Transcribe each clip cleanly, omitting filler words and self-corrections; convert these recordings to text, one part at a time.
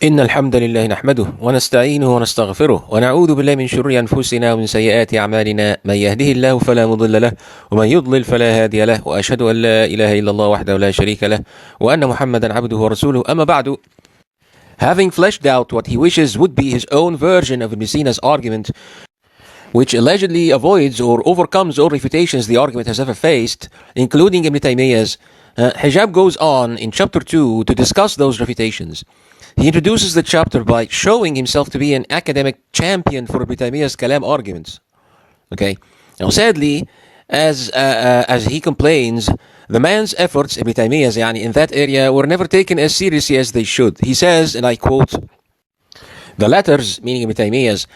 إن الحمد لله نحمده ونستعينه ونستغفره ونعوذ بالله من شرور أنفسنا ومن سيئات أعمالنا من يهده الله فلا مضل له ومن يضلل فلا هادي له وأشهد أن لا إله إلا الله وحده لا شريك له وأن محمدا عبده ورسوله أما بعد. Having fleshed out what he wishes would be his own version of Ibn Sina's argument, which allegedly avoids or overcomes all refutations the argument has ever faced, including Ibn Taymiyyah's, Hijab goes on in chapter 2 to discuss those refutations. He introduces the chapter by showing himself to be an academic champion for Ibn Taymiyyah's Kalam arguments. Okay. Now, sadly, as he complains, the man's efforts, Ibn Taymiyyah's, in that area, were never taken as seriously as they should. He says, and I quote, "The letters, meaning Ibn Taymiyyah's,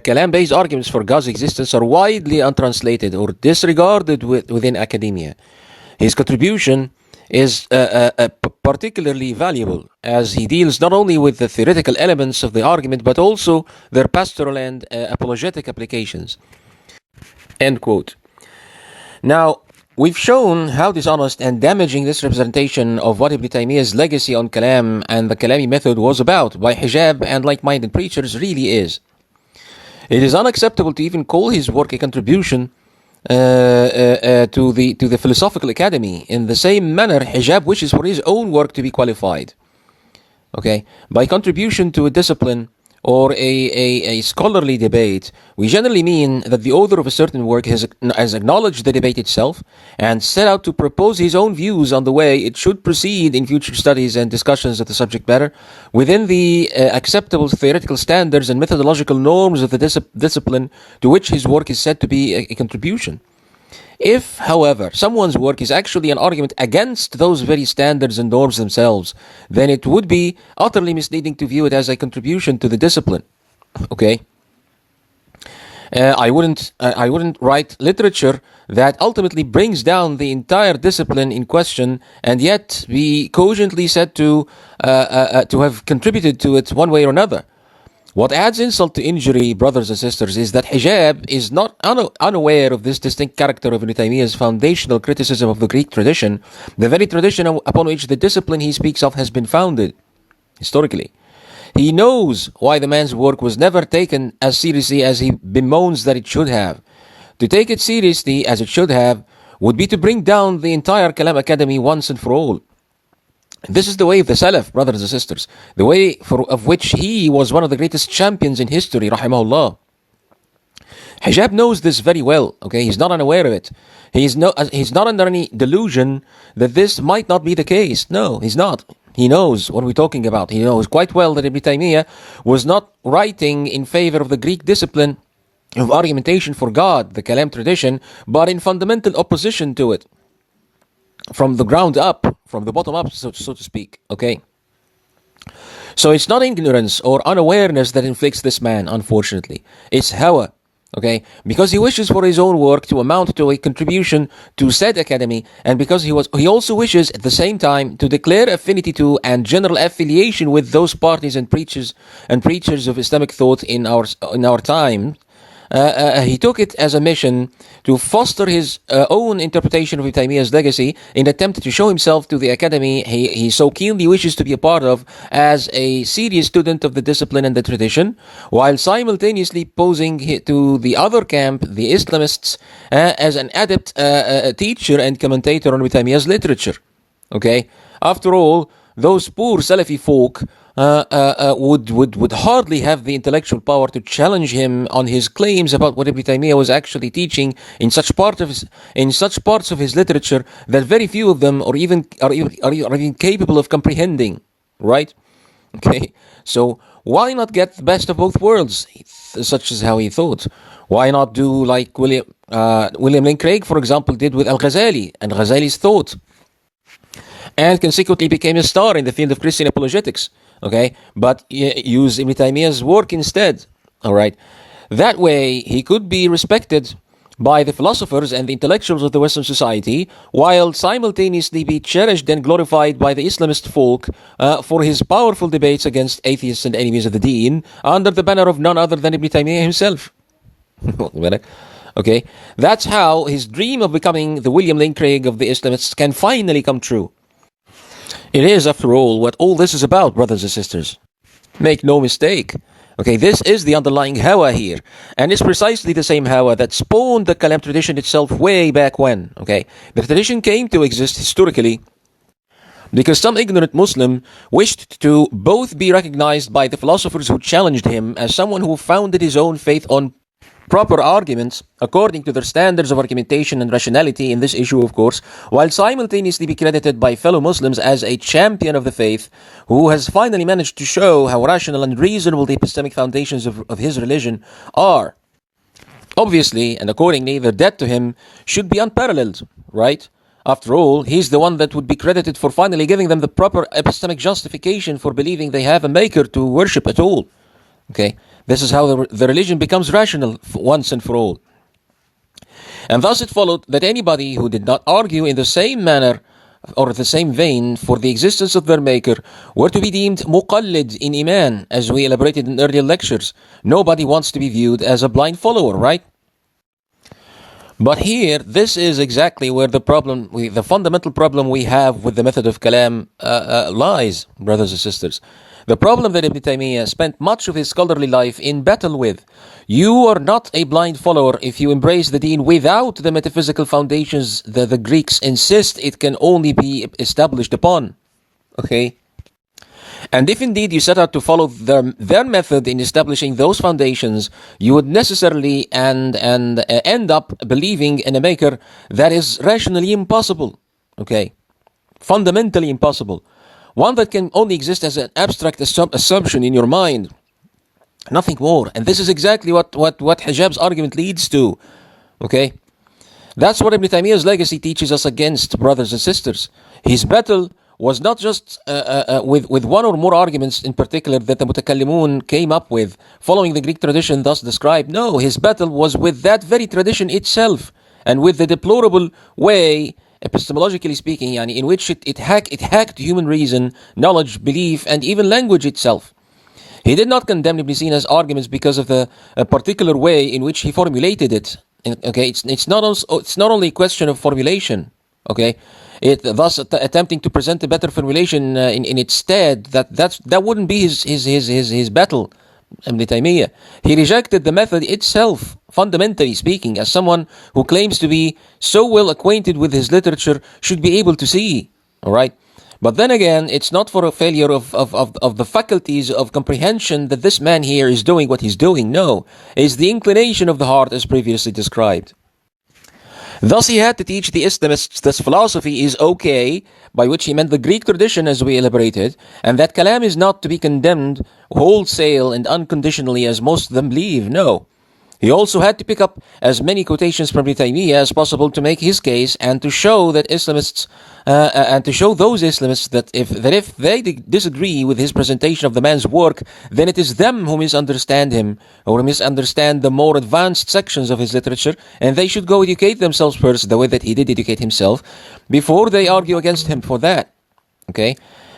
Kalam-based arguments for God's existence are widely untranslated or disregarded within academia. His contribution is particularly valuable as he deals not only with the theoretical elements of the argument but also their pastoral and apologetic applications." End quote. Now, we've shown how dishonest and damaging this representation of what Ibn Taymiyyah's legacy on Kalam and the Kalami method was about by Hijab and like-minded preachers really is. It is unacceptable to even call his work a contribution to the Philosophical Academy in the same manner Hijab wishes for his own work to be qualified. Okay, by contribution to a discipline or a scholarly debate, we generally mean that the author of a certain work has acknowledged the debate itself and set out to propose his own views on the way it should proceed in future studies and discussions of the subject matter within the acceptable theoretical standards and methodological norms of the discipline to which his work is said to be a contribution. If, however, someone's work is actually an argument against those very standards and norms themselves, then it would be utterly misleading to view it as a contribution to the discipline. Okay? I wouldn't write literature that ultimately brings down the entire discipline in question and yet be cogently said to have contributed to it one way or another. What adds insult to injury, brothers and sisters, is that Hijab is not unaware of this distinct character of Ibn Taymiyyah's foundational criticism of the Greek tradition, the very tradition upon which the discipline he speaks of has been founded, historically. He knows why the man's work was never taken as seriously as he bemoans that it should have. To take it seriously as it should have would be to bring down the entire Kalam Academy once and for all. This is the way of the Salaf, brothers and sisters, the way of which he was one of the greatest champions in history, rahimahullah. Hijab knows this very well, okay? He's not unaware of it. He's not under any delusion that this might not be the case. No, he's not. He knows what we're talking about. He knows quite well that Ibn Taymiyyah was not writing in favor of the Greek discipline of argumentation for God, the Kalam tradition, but in fundamental opposition to it. From the ground up, from the bottom up, so to speak, okay? So it's not ignorance or unawareness that inflicts this man, unfortunately. It's hawa, okay? Because he wishes for his own work to amount to a contribution to said academy, and because he also wishes at the same time to declare affinity to and general affiliation with those parties and preachers of Islamic thought in our time. He took it as a mission to foster his own interpretation of Ibn Taymiyyah's legacy in an attempt to show himself to the academy he so keenly wishes to be a part of as a serious student of the discipline and the tradition, while simultaneously posing to the other camp, the Islamists, as an adept teacher and commentator on Ibn Taymiyyah's literature. Okay? After all, those poor Salafi folk would hardly have the intellectual power to challenge him on his claims about what Ibn Taymiyyah was actually teaching in such parts of his literature that very few of them are even capable of comprehending. Right? Okay. So why not get the best of both worlds? Such is how he thought. Why not do like William Lane Craig, for example, did with Al-Ghazali and Ghazali's thought, and consequently became a star in the field of Christian apologetics, okay? But use Ibn Taymiyyah's work instead, all right? That way, he could be respected by the philosophers and the intellectuals of the Western society, while simultaneously be cherished and glorified by the Islamist folk for his powerful debates against atheists and enemies of the deen, under the banner of none other than Ibn Taymiyyah himself. Okay? That's how his dream of becoming the William Lane Craig of the Islamists can finally come true. It is, after all, what all this is about, brothers and sisters. Make no mistake. Okay, this is the underlying hawa here. And it's precisely the same hawa that spawned the Kalam tradition itself way back when. Okay, the tradition came to exist historically because some ignorant Muslim wished to both be recognized by the philosophers who challenged him as someone who founded his own faith on proper arguments according to their standards of argumentation and rationality in this issue, of course, while simultaneously be credited by fellow Muslims as a champion of the faith who has finally managed to show how rational and reasonable the epistemic foundations of his religion are. Obviously, and accordingly, their debt to him should be unparalleled, right? After all, he's the one that would be credited for finally giving them the proper epistemic justification for believing they have a maker to worship at all. Okay, this is how the religion becomes rational once and for all. And thus it followed that anybody who did not argue in the same manner or the same vein for the existence of their maker were to be deemed muqallid in iman, as we elaborated in earlier lectures. Nobody wants to be viewed as a blind follower, right? But here, this is exactly where the fundamental problem we have with the method of Kalam lies, brothers and sisters. The problem that Ibn Taymiyyah spent much of his scholarly life in battle with. You are not a blind follower if you embrace the deen without the metaphysical foundations that the Greeks insist it can only be established upon. Okay? And if indeed you set out to follow their method in establishing those foundations, you would necessarily end up believing in a maker that is rationally impossible. Okay? Fundamentally impossible. One that can only exist as an abstract assumption in your mind. Nothing more. And this is exactly what Hijab's argument leads to. Okay? That's what Ibn Taymiyyah's legacy teaches us against, brothers and sisters. His battle was not just with one or more arguments in particular that the Mutakallimun came up with, following the Greek tradition thus described. No, his battle was with that very tradition itself, and with the deplorable way, epistemologically speaking, in which it hacked human reason, knowledge, belief, and even language itself. He did not condemn Ibn Sina's arguments because of the particular way in which he formulated it. Okay, it's not only a question of formulation. Okay, thus attempting to present a better formulation in its stead. That wouldn't be his battle. Ibn Taymiyyah, he rejected the method itself, fundamentally speaking, as someone who claims to be so well acquainted with his literature should be able to see. All right. But then again, it's not for a failure of the faculties of comprehension that this man here is doing what he's doing. No, it's the inclination of the heart as previously described. Thus he had to teach the Islamists that philosophy is okay, by which he meant the Greek tradition as we elaborated, and that Kalam is not to be condemned wholesale and unconditionally as most of them believe. No. He also had to pick up as many quotations from Ibn Taymiyyah as possible to make his case and to show that Islamists and to show those Islamists that if they disagree with his presentation of the man's work, then it is them who misunderstand him or misunderstand the more advanced sections of his literature, and they should go educate themselves first the way that he did educate himself before they argue against him for that. Okay?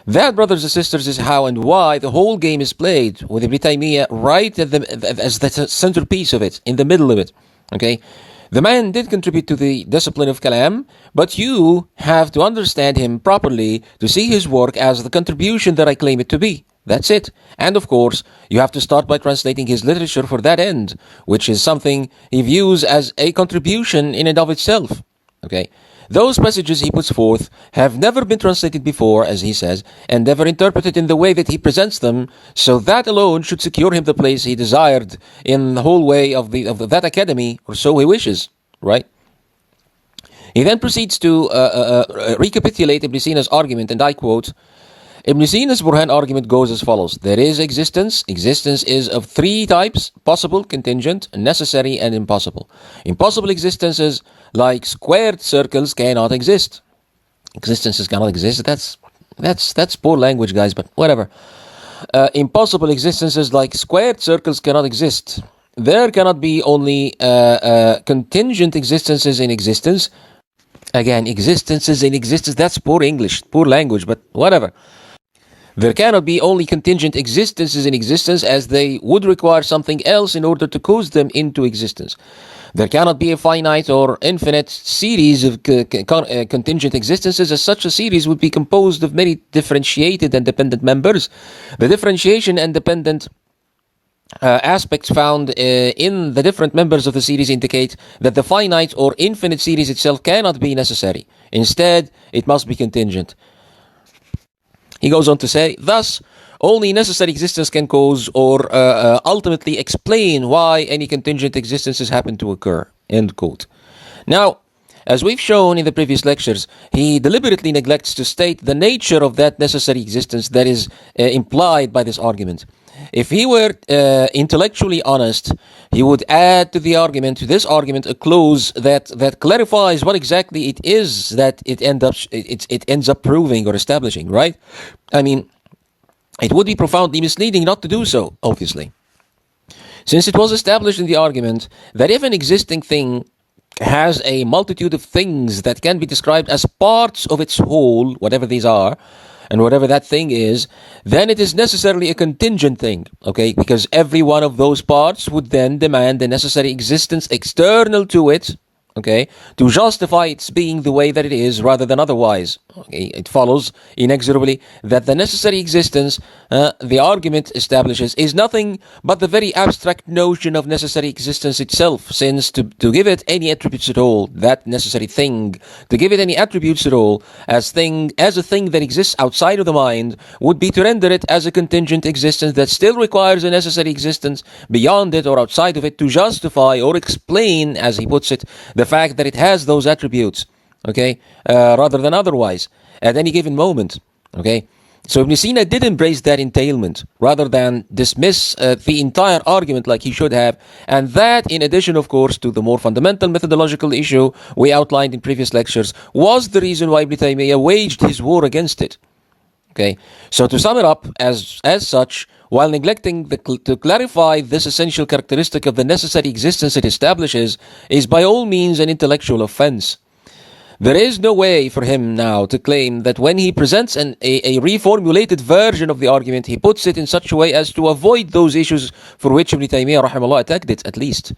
That, brothers and sisters, is how and why the whole game is played, with Ibn Taymiyyah right as the centerpiece of it, in the middle of it. Okay? The man did contribute to the discipline of Kalam, but you have to understand him properly to see his work as the contribution that I claim it to be. That's it. And of course, you have to start by translating his literature for that end, which is something he views as a contribution in and of itself. Okay? Those passages he puts forth have never been translated before, as he says, and never interpreted in the way that he presents them, so that alone should secure him the place he desired in the whole way of that academy, or so he wishes, right? He then proceeds to recapitulate Ibn Sina's argument, and I quote, Ibn Sina's Burhan argument goes as follows. There is existence. Existence is of three types: possible, contingent, necessary, and impossible. Impossible existences, like squared circles, cannot exist. Existences cannot exist. That's poor language, guys, but whatever. Impossible existences like squared circles cannot exist. There cannot be only contingent existences in existence. Again, existences in existence, that's poor English, poor language, but whatever. There cannot be only contingent existences in existence, as they would require something else in order to cause them into existence. There cannot be a finite or infinite series of contingent existences, as such a series would be composed of many differentiated and dependent members. The differentiation and dependent aspects found in the different members of the series indicate that the finite or infinite series itself cannot be necessary. Instead, it must be contingent. He goes on to say, thus, only necessary existence can cause or ultimately explain why any contingent existences happen to occur. End quote. Now, as we've shown in the previous lectures, he deliberately neglects to state the nature of that necessary existence that is implied by this argument. If he were intellectually honest, he would add to this argument, a clause that clarifies what exactly it is that it ends up proving or establishing, right? I mean, it would be profoundly misleading not to do so, obviously. Since it was established in the argument that if an existing thing has a multitude of things that can be described as parts of its whole, whatever these are, and whatever that thing is, then it is necessarily a contingent thing, okay? Because every one of those parts would then demand the necessary existence external to it, okay, to justify its being the way that it is rather than otherwise. Okay? It follows inexorably that the necessary existence, the argument establishes, is nothing but the very abstract notion of necessary existence itself, since to give it any attributes at all, that necessary thing, to give it any attributes at all, as a thing that exists outside of the mind, would be to render it as a contingent existence that still requires a necessary existence beyond it or outside of it to justify or explain, as he puts it, the fact that it has those attributes, okay, rather than otherwise, at any given moment, okay. So Ibn Sina did embrace that entailment, rather than dismiss the entire argument like he should have, and that, in addition, of course, to the more fundamental methodological issue we outlined in previous lectures, was the reason why Ibn Taymiyyah waged his war against it. Okay, so to sum it up, as such, while neglecting to clarify this essential characteristic of the necessary existence it establishes, is by all means an intellectual offense. There is no way for him now to claim that when he presents a reformulated version of the argument, he puts it in such a way as to avoid those issues for which Ibn Taymiyyah rahimahullah attacked it, at least.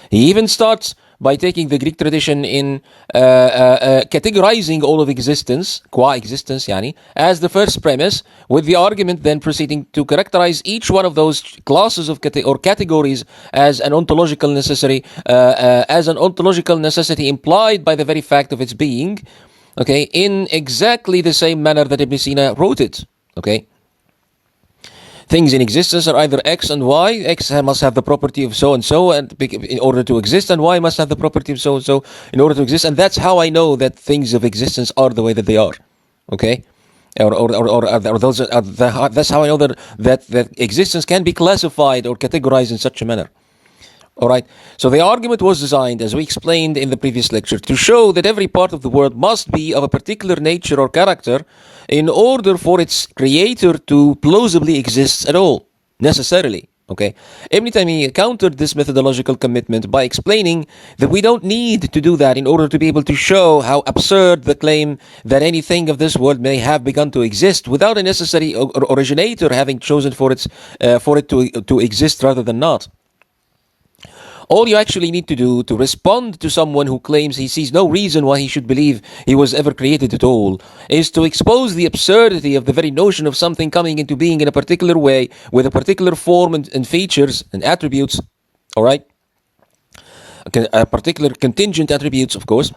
He even starts by taking the Greek tradition in categorizing all of existence, qua existence, as the first premise, with the argument then proceeding to characterize each one of those classes of or categories as an ontological necessity implied by the very fact of its being, okay, in exactly the same manner that Ibn Sina wrote it, okay. Things in existence are either X and Y. X must have the property of so and so in order to exist, and Y must have the property of so and so in order to exist. And that's how I know that things of existence are the way that they are. Okay, that's how I know that existence can be classified or categorized in such a manner. Alright, so the argument was designed, as we explained in the previous lecture, to show that every part of the world must be of a particular nature or character in order for its creator to plausibly exist at all, necessarily. Okay, Ibn Taymiyyah countered this methodological commitment by explaining that we don't need to do that in order to be able to show how absurd the claim that anything of this world may have begun to exist without a necessary originator having chosen for it to exist rather than not. All you actually need to do to respond to someone who claims he sees no reason why he should believe he was ever created at all is to expose the absurdity of the very notion of something coming into being in a particular way with a particular form and features and attributes, alright? A particular contingent attributes, of course,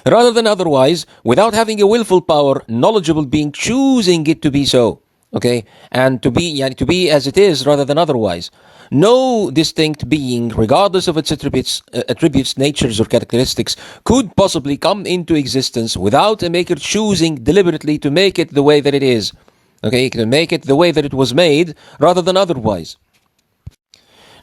rather than otherwise, without having a willful power, knowledgeable being choosing it to be so. Okay, and to be as it is rather than otherwise. No distinct being, regardless of its attributes, natures, or characteristics, could possibly come into existence without a maker choosing deliberately to make it the way that it is. Okay, to make it the way that it was made rather than otherwise.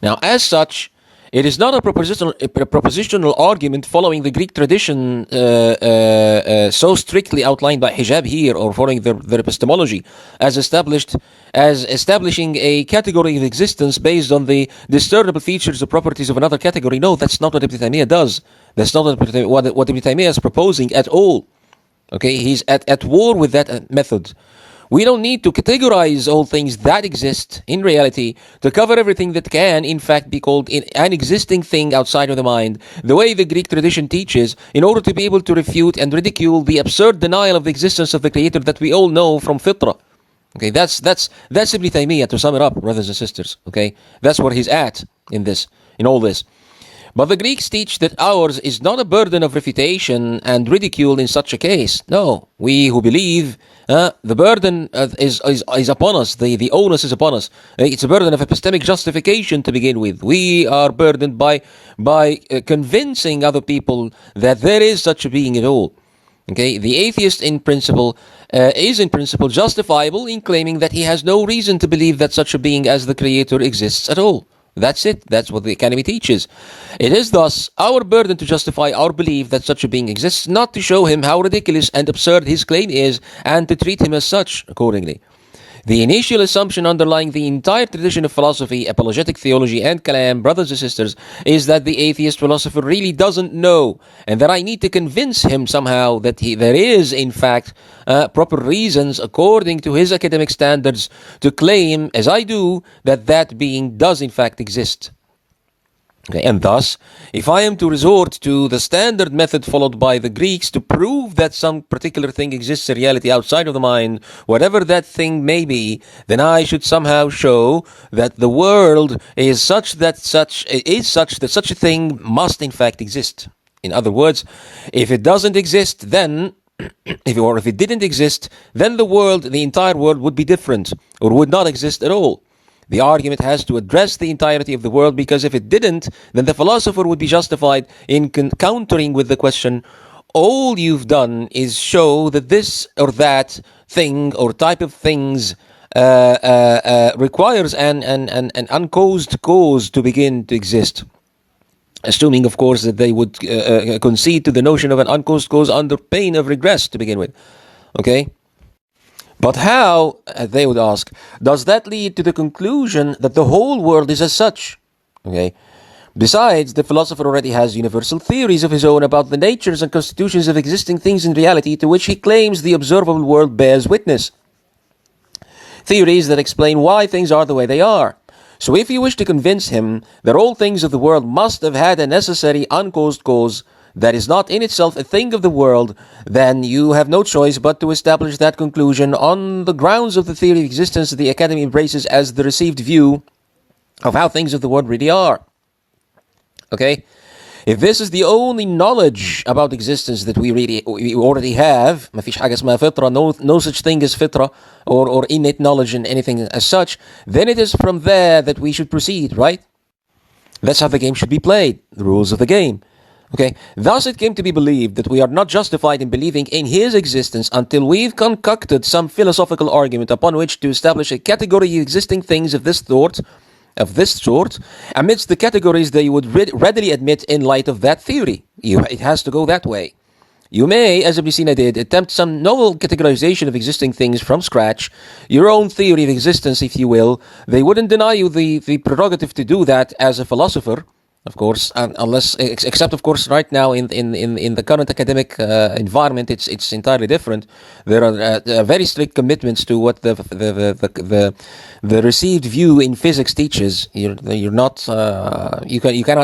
Now, as such, it is not a propositional argument following the Greek tradition so strictly outlined by Hijab here, or following their epistemology, as establishing a category of existence based on the discernible features or properties of another category. No, that's not what Ibn Taymiyyah does. That's not what Ibn Taymiyyah is proposing at all. Okay, he's at war with that method. We don't need to categorize all things that exist in reality to cover everything that can, in fact, be called an existing thing outside of the mind, the way the Greek tradition teaches, in order to be able to refute and ridicule the absurd denial of the existence of the Creator that we all know from fitrah. Okay, that's Ibn Taymiyyah, to sum it up, brothers and sisters. Okay, that's where he's at in all this. But the Greeks teach that ours is not a burden of refutation and ridicule in such a case. No, we who believe, the burden is upon us. The onus is upon us. It's a burden of epistemic justification to begin with. We are burdened by convincing other people that there is such a being at all. Okay, the atheist in principle is in principle justifiable in claiming that he has no reason to believe that such a being as the Creator exists at all. That's it. That's what the Academy teaches. It is thus our burden to justify our belief that such a being exists, not to show him how ridiculous and absurd his claim is, and to treat him as such accordingly. The initial assumption underlying the entire tradition of philosophy, apologetic theology, and kalam, brothers and sisters, is that the atheist philosopher really doesn't know, and that I need to convince him somehow that there is, in fact, proper reasons, according to his academic standards, to claim, as I do, that that being does, in fact, exist. Okay, and thus, if I am to resort to the standard method followed by the Greeks to prove that some particular thing exists in reality outside of the mind, whatever that thing may be, then I should somehow show that the world is such that such a thing must in fact exist. In other words, if it doesn't exist, then if it didn't exist, then the entire world would be different or would not exist at all. The argument has to address the entirety of the world, because if it didn't, then the philosopher would be justified in countering with the question, all you've done is show that this or that thing or type of things requires an uncaused cause to begin to exist. Assuming, of course, that they would concede to the notion of an uncaused cause under pain of regress to begin with. Okay? But how, they would ask, does that lead to the conclusion that the whole world is as such? Okay. Besides, the philosopher already has universal theories of his own about the natures and constitutions of existing things in reality, to which he claims the observable world bears witness. Theories that explain why things are the way they are. So if you wish to convince him that all things of the world must have had a necessary uncaused cause that is not in itself a thing of the world, then you have no choice but to establish that conclusion on the grounds of the theory of existence that the Academy embraces as the received view of how things of the world really are. Okay? If this is the only knowledge about existence that we already have, ما فيش حاجة اسمها فطرة, no such thing as fitra or innate knowledge in anything as such, then it is from there that we should proceed, right? That's how the game should be played, the rules of the game. Okay, thus it came to be believed that we are not justified in believing in his existence until we've concocted some philosophical argument upon which to establish a category of existing things of this sort, amidst the categories that you would readily admit in light of that theory. It has to go that way. You may, as Ibn Sina did, attempt some novel categorization of existing things from scratch, your own theory of existence, if you will. They wouldn't deny you the prerogative to do that as a philosopher, of course, except of course right now in the current academic environment, it's entirely different. There are very strict commitments to what the received view in physics teaches. You cannot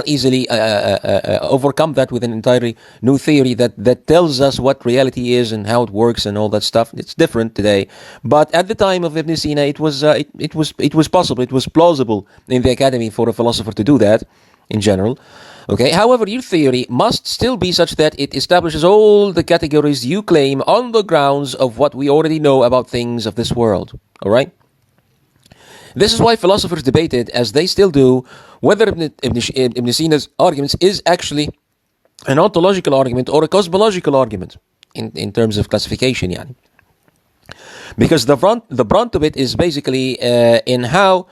easily overcome that with an entirely new theory that tells us what reality is and how it works and all that stuff. It's different today, but at the time of Ibn Sina, it was possible, it was plausible in the academy for a philosopher to do that. In general, okay. However, your theory must still be such that it establishes all the categories you claim on the grounds of what we already know about things of this world. All right. This is why philosophers debated, as they still do, whether Ibn Sina's arguments is actually an ontological argument or a cosmological argument in terms of classification, yani. Because the brunt of it is basically in how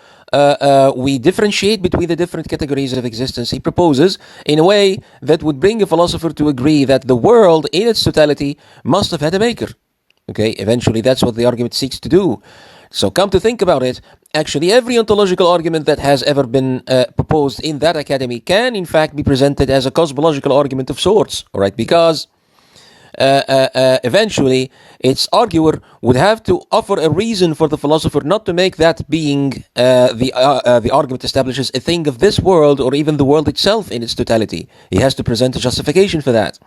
we differentiate between the different categories of existence he proposes in a way that would bring a philosopher to agree that the world in its totality must have had a maker. Okay, eventually that's what the argument seeks to do. So come to think about it, actually every ontological argument that has ever been proposed in that academy can in fact be presented as a cosmological argument of sorts, alright, because eventually its arguer would have to offer a reason for the philosopher not to make that being the argument establishes a thing of this world or even the world itself in its totality. He has to present a justification for that.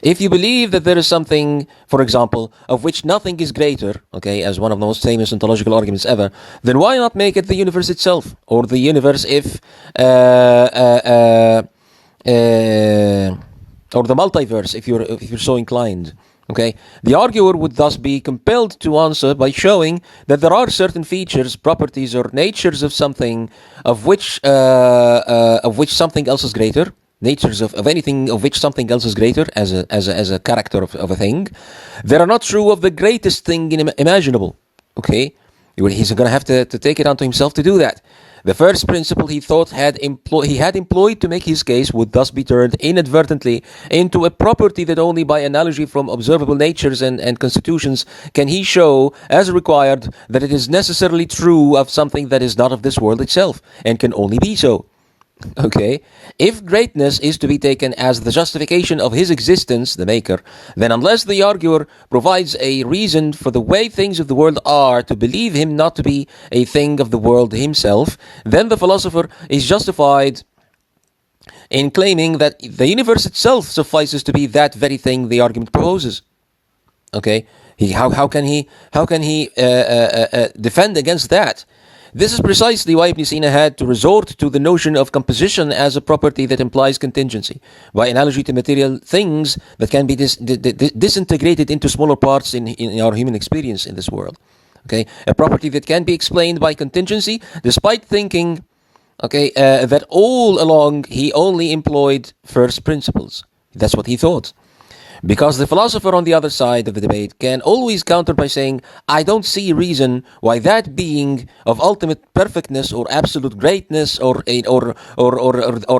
If you believe that there is something, for example, of which nothing is greater, okay, as one of the most famous ontological arguments ever, then why not make it the universe itself, or the universe if, or the multiverse if you're so inclined. Okay, the arguer would thus be compelled to answer by showing that there are certain features, properties, or natures of something of which something else is greater. Natures of anything of which something else is greater as a character of a thing, that are not true of the greatest thing imaginable. Okay, he's going to have to take it onto himself to do that. The first principle he thought he had employed to make his case would thus be turned inadvertently into a property that only by analogy from observable natures and constitutions can he show as required that it is necessarily true of something that is not of this world itself and can only be so. Okay, if greatness is to be taken as the justification of his existence, the maker, then unless the arguer provides a reason for the way things of the world are to believe him not to be a thing of the world himself, then the philosopher is justified in claiming that the universe itself suffices to be that very thing the argument proposes. Okay, how can he defend against that? This is precisely why Ibn Sina had to resort to the notion of composition as a property that implies contingency, by analogy to material things that can be disintegrated into smaller parts in our human experience in this world. Okay, a property that can be explained by contingency, despite thinking, that all along he only employed first principles. That's what he thought. Because the philosopher on the other side of the debate can always counter by saying, I don't see reason why that being of ultimate perfectness or absolute greatness or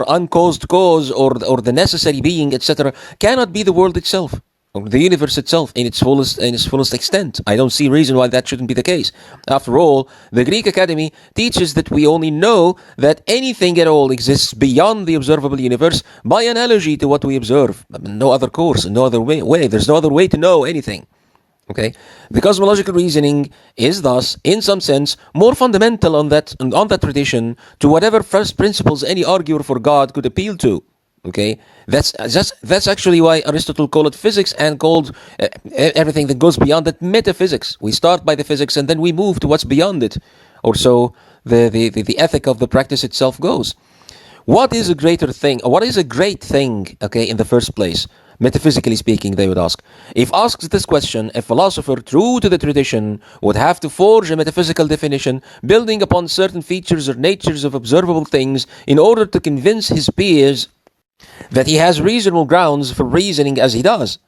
uncaused cause or the necessary being, etc., cannot be the world itself, or the universe itself in its fullest extent. I don't see reason why that shouldn't be the case. After all, the Greek Academy teaches that we only know that anything at all exists beyond the observable universe by analogy to what we observe. No other course, no other way. There's no other way to know anything. Okay, the cosmological reasoning is thus, in some sense, more fundamental on that tradition to whatever first principles any arguer for God could appeal to. Okay, that's actually why Aristotle called it physics and called everything that goes beyond it metaphysics. We start by the physics and then we move to what's beyond it, or so the ethic of the practice itself goes. What is a greater thing, or what is a great thing? Okay, in the first place, metaphysically speaking, they would ask. If asked this question, a philosopher true to the tradition would have to forge a metaphysical definition building upon certain features or natures of observable things in order to convince his peers that he has reasonable grounds for reasoning as he does.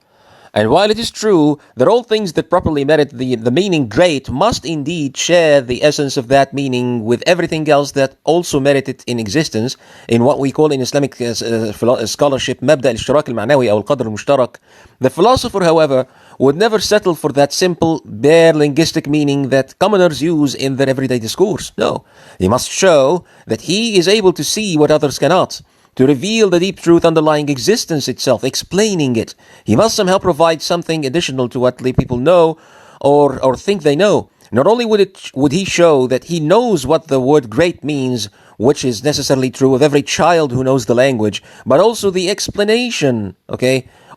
And while it is true that all things that properly merit the meaning great must indeed share the essence of that meaning with everything else that also merit it in existence, in what we call in Islamic scholarship مبدأ الاشتراك المعنوي أو القدر المشترك, the philosopher, however, would never settle for that simple, bare linguistic meaning that commoners use in their everyday discourse. No, he must show that he is able to see what others cannot, to reveal the deep truth underlying existence itself, explaining it. He must somehow provide something additional to what people know or think they know. Not only would he show that he knows what the word great means, which is necessarily true of every child who knows the language, but also the explanation,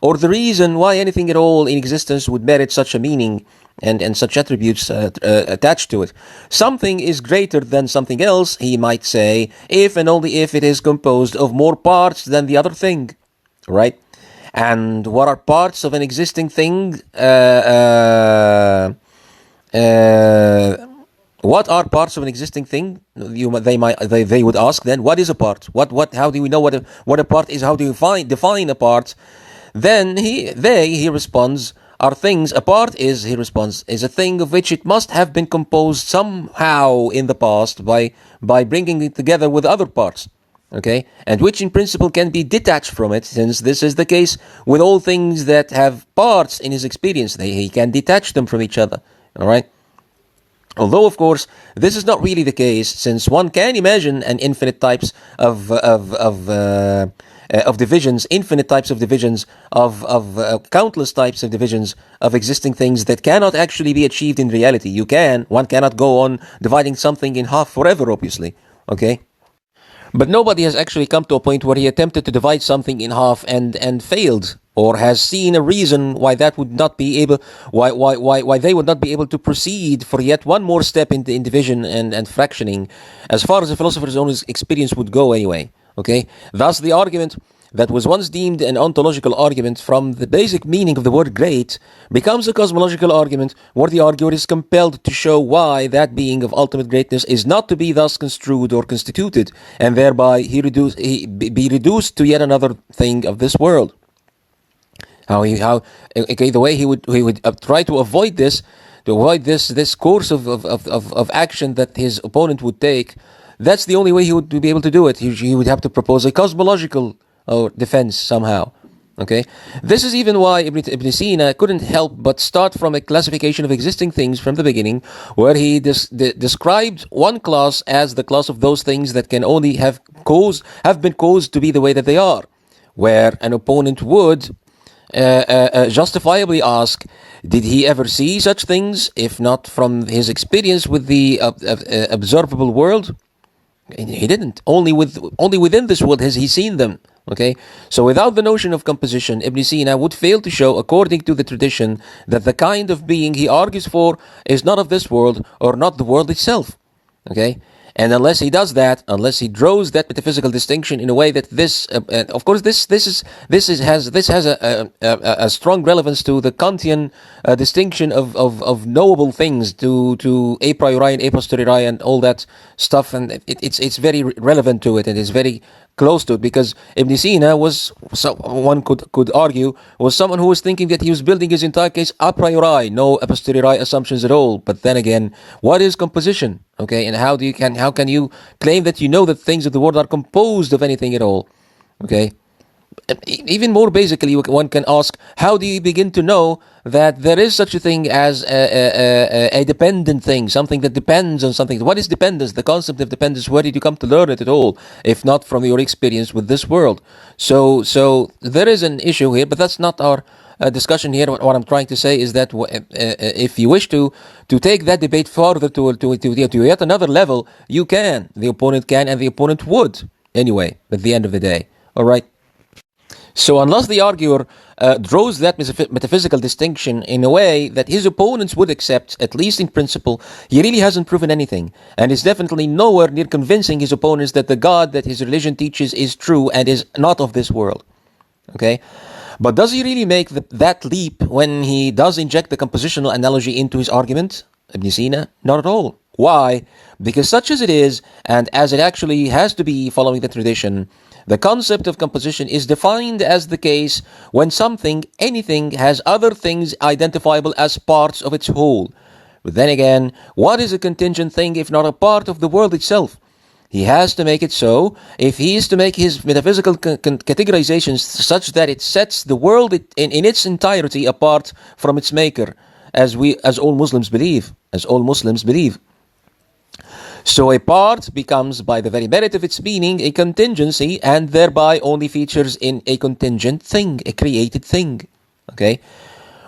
or the reason why anything at all in existence would merit such a meaning and such attributes attached to it. Something is greater than something else, he might say, if and only if it is composed of more parts than the other thing, right? And what are parts of an existing thing? What are parts of an existing thing? They would ask then, what is a part? How do we know what a part is? How do you define a part? Then he responds, are things. A part is, he responds, is a thing of which it must have been composed somehow in the past by bringing it together with other parts, and which in principle can be detached from it, since this is the case with all things that have parts in his experience. He can detach them from each other, all right? Although, of course, this is not really the case, since one can imagine an infinite types of of divisions, infinite types of divisions, of countless types of divisions of existing things that cannot actually be achieved in reality. One cannot go on dividing something in half forever, obviously. Okay? But nobody has actually come to a point where he attempted to divide something in half and failed, or has seen a reason why that would not be able, why they would not be able to proceed for yet one more step in division and fractioning, as far as the philosopher's own experience would go anyway. Okay? Thus the argument that was once deemed an ontological argument from the basic meaning of the word great becomes a cosmological argument where the arguer is compelled to show why that being of ultimate greatness is not to be thus construed or constituted, and thereby he be reduced to yet another thing of this world. The way he would try to avoid this, this course of action that his opponent would take. That's the only way he would be able to do it. He would have to propose a cosmological defense somehow. Okay, this is even why Ibn Sina couldn't help but start from a classification of existing things from the beginning, where he described one class as the class of those things that can only have been caused to be the way that they are, where an opponent would justifiably ask, did he ever see such things, if not from his experience with the observable world? He didn't. Only within this world has he seen them. Okay, so without the notion of composition, Ibn Sina would fail to show, according to the tradition, that the kind of being he argues for is not of this world or not the world itself. Okay, and unless he does that, unless he draws that metaphysical distinction in a way that of course, this has a strong relevance to the Kantian distinction of knowable things, to a priori and a posteriori and all that stuff, and it's very relevant to it, and it's very close to it, because Ibn Sina was, so one could argue, was someone who was thinking that he was building his entire case a priori, no a posteriori assumptions at all. But then again, what is composition? Okay, and how can you claim that you know that things of the world are composed of anything at all? Okay, even more basically, one can ask, how do you begin to know that there is such a thing as a dependent thing, something that depends on something? What is dependence? The concept of dependence, where did you come to learn it at all, if not from your experience with this world? So there is an issue here, but that's not our discussion here. What I'm trying to say is that if you wish to take that debate further to yet another level, you can. The opponent can, and the opponent would anyway, at the end of the day. All right? So unless the arguer draws that metaphysical distinction in a way that his opponents would accept, at least in principle, he really hasn't proven anything, and is definitely nowhere near convincing his opponents that the God that his religion teaches is true and is not of this world. Okay? But does he really make that leap when he does inject the compositional analogy into his argument? Ibn Sina? Not at all. Why? Because such as it is, and as it actually has to be following the tradition, the concept of composition is defined as the case when something, anything, has other things identifiable as parts of its whole. But then again, what is a contingent thing if not a part of the world itself? He has to make it so if he is to make his metaphysical categorizations such that it sets the world in its entirety apart from its maker, as all Muslims believe. So a part becomes, by the very merit of its meaning, a contingency, and thereby only features in a contingent thing, a created thing. Okay?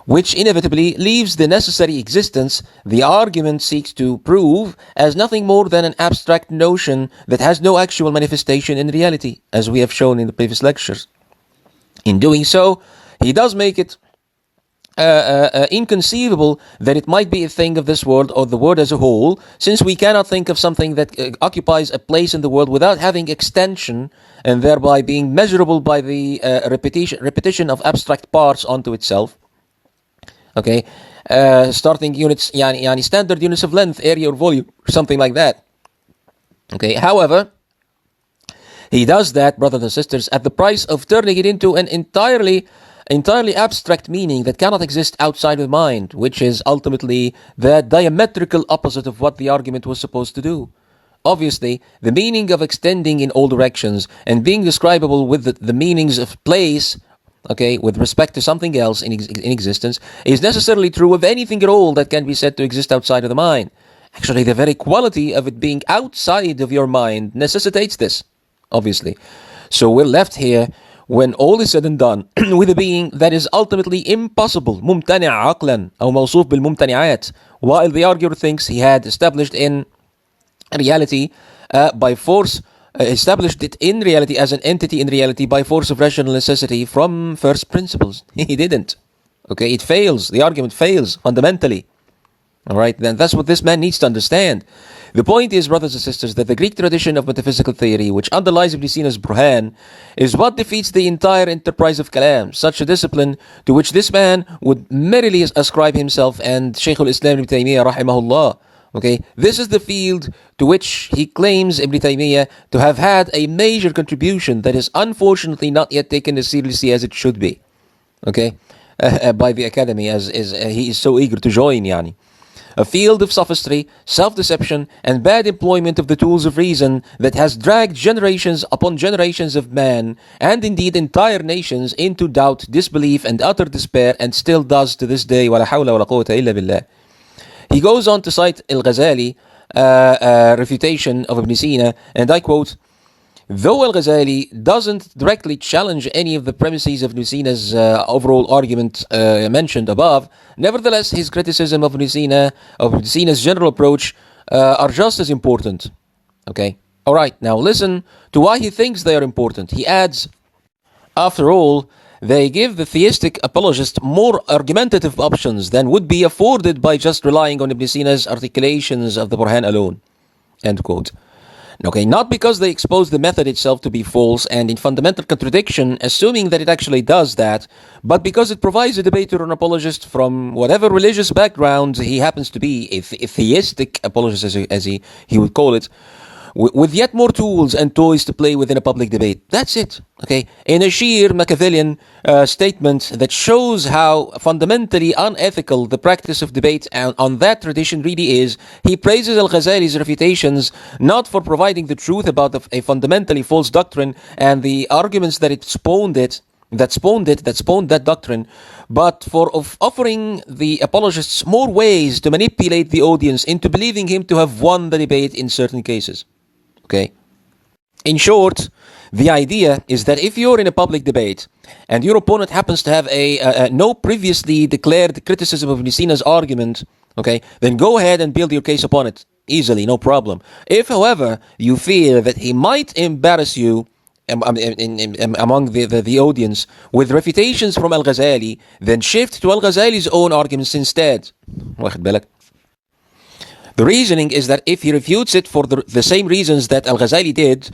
Which inevitably leaves the necessary existence the argument seeks to prove as nothing more than an abstract notion that has no actual manifestation in reality, as we have shown in the previous lectures. In doing so, he does make it inconceivable that it might be a thing of this world or the world as a whole, since we cannot think of something that occupies a place in the world without having extension and thereby being measurable by the repetition of abstract parts onto itself. Okay, starting units, yani standard units of length, area, or volume, something like that. Okay, however, he does that, brothers and sisters, at the price of turning it into an entirely abstract meaning that cannot exist outside of the mind, which is ultimately the diametrical opposite of what the argument was supposed to do. Obviously, the meaning of extending in all directions and being describable with the meanings of place, okay, with respect to something else in existence, is necessarily true of anything at all that can be said to exist outside of the mind. Actually, the very quality of it being outside of your mind necessitates this, obviously. So we're left here when all is said and done with a being that is ultimately impossible, ممتنع عقلا أو موصوف بالممتنعات, while the arguer thinks he had established in reality by force, established it in reality as an entity in reality by force of rational necessity from first principles. He didn't. Okay, it fails. The argument fails fundamentally. All right, then that's what this man needs to understand. The point is, brothers and sisters, that the Greek tradition of metaphysical theory, which underlies Ibn Sina's Burhan, is what defeats the entire enterprise of Kalam, such a discipline to which this man would merrily ascribe himself and Shaykh al-Islam Ibn Taymiyyah rahimahullah. Okay, this is the field to which he claims Ibn Taymiyyah to have had a major contribution that is unfortunately not yet taken as seriously as it should be. Okay, by the academy, as he is so eager to join, yani. A field of sophistry, self-deception, and bad employment of the tools of reason that has dragged generations upon generations of man, and indeed entire nations, into doubt, disbelief, and utter despair, and still does to this day. وَلَا حَوْلَ وَلَا قُوَّةَ إِلَّا بِاللَّهِ. He goes on to cite Al-Ghazali refutation of Ibn Sina, and I quote, though Al-Ghazali doesn't directly challenge any of the premises of Ibn Sina's overall argument mentioned above, nevertheless his criticism of Ibn Sina's general approach are just as important. Okay, alright, now listen to why he thinks they are important. He adds, after all, they give the theistic apologist more argumentative options than would be afforded by just relying on Ibn Sina's articulations of the Burhan alone. End quote. Okay, not because they expose the method itself to be false and in fundamental contradiction, assuming that it actually does that, but because it provides a debater or an apologist from whatever religious background he happens to be, a theistic apologist as he would call it, with yet more tools and toys to play with in a public debate. That's it. Okay, in a sheer Machiavellian statement that shows how fundamentally unethical the practice of debate on that tradition really is, he praises Al-Ghazali's refutations not for providing the truth about a fundamentally false doctrine and the arguments that spawned that doctrine, but for offering the apologists more ways to manipulate the audience into believing him to have won the debate in certain cases. Okay. In short, the idea is that if you're in a public debate and your opponent happens to have no previously declared criticism of Ibn Sina's argument, okay, then go ahead and build your case upon it easily, no problem. If, however, you fear that he might embarrass you among the audience with refutations from Al-Ghazali, then shift to Al-Ghazali's own arguments instead. واخد بالك? The reasoning is that if he refutes it for the same reasons that Al-Ghazali did,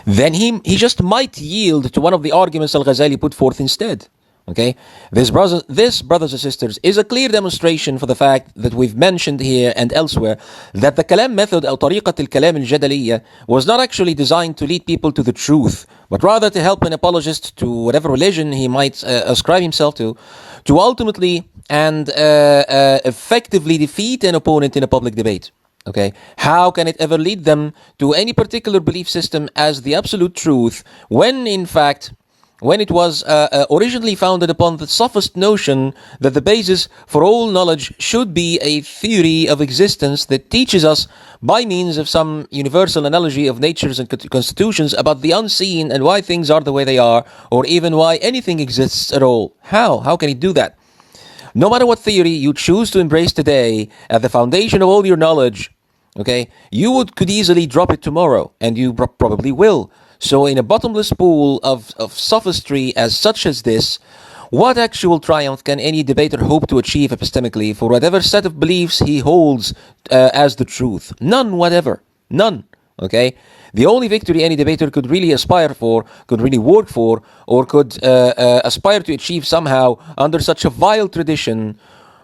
then he just might yield to one of the arguments Al-Ghazali put forth instead. Okay, this, brothers and sisters, is a clear demonstration for the fact that we've mentioned here and elsewhere that the Kalam method, or طريقة الكلام الجدلية, was not actually designed to lead people to the truth, but rather to help an apologist to whatever religion he might ascribe himself to ultimately and effectively defeat an opponent in a public debate. Okay, how can it ever lead them to any particular belief system as the absolute truth when in fact it was originally founded upon the sophist notion that the basis for all knowledge should be a theory of existence that teaches us by means of some universal analogy of natures and constitutions about the unseen and why things are the way they are, or even why anything exists at all. How can it do that? No matter what theory you choose to embrace today at the foundation of all your knowledge, okay, you could easily drop it tomorrow, and you probably will. So in a bottomless pool of sophistry as such as this, what actual triumph can any debater hope to achieve epistemically for whatever set of beliefs he holds as the truth? None whatever. None. Okay? The only victory any debater could really aspire for, could really work for, or could aspire to achieve somehow under such a vile tradition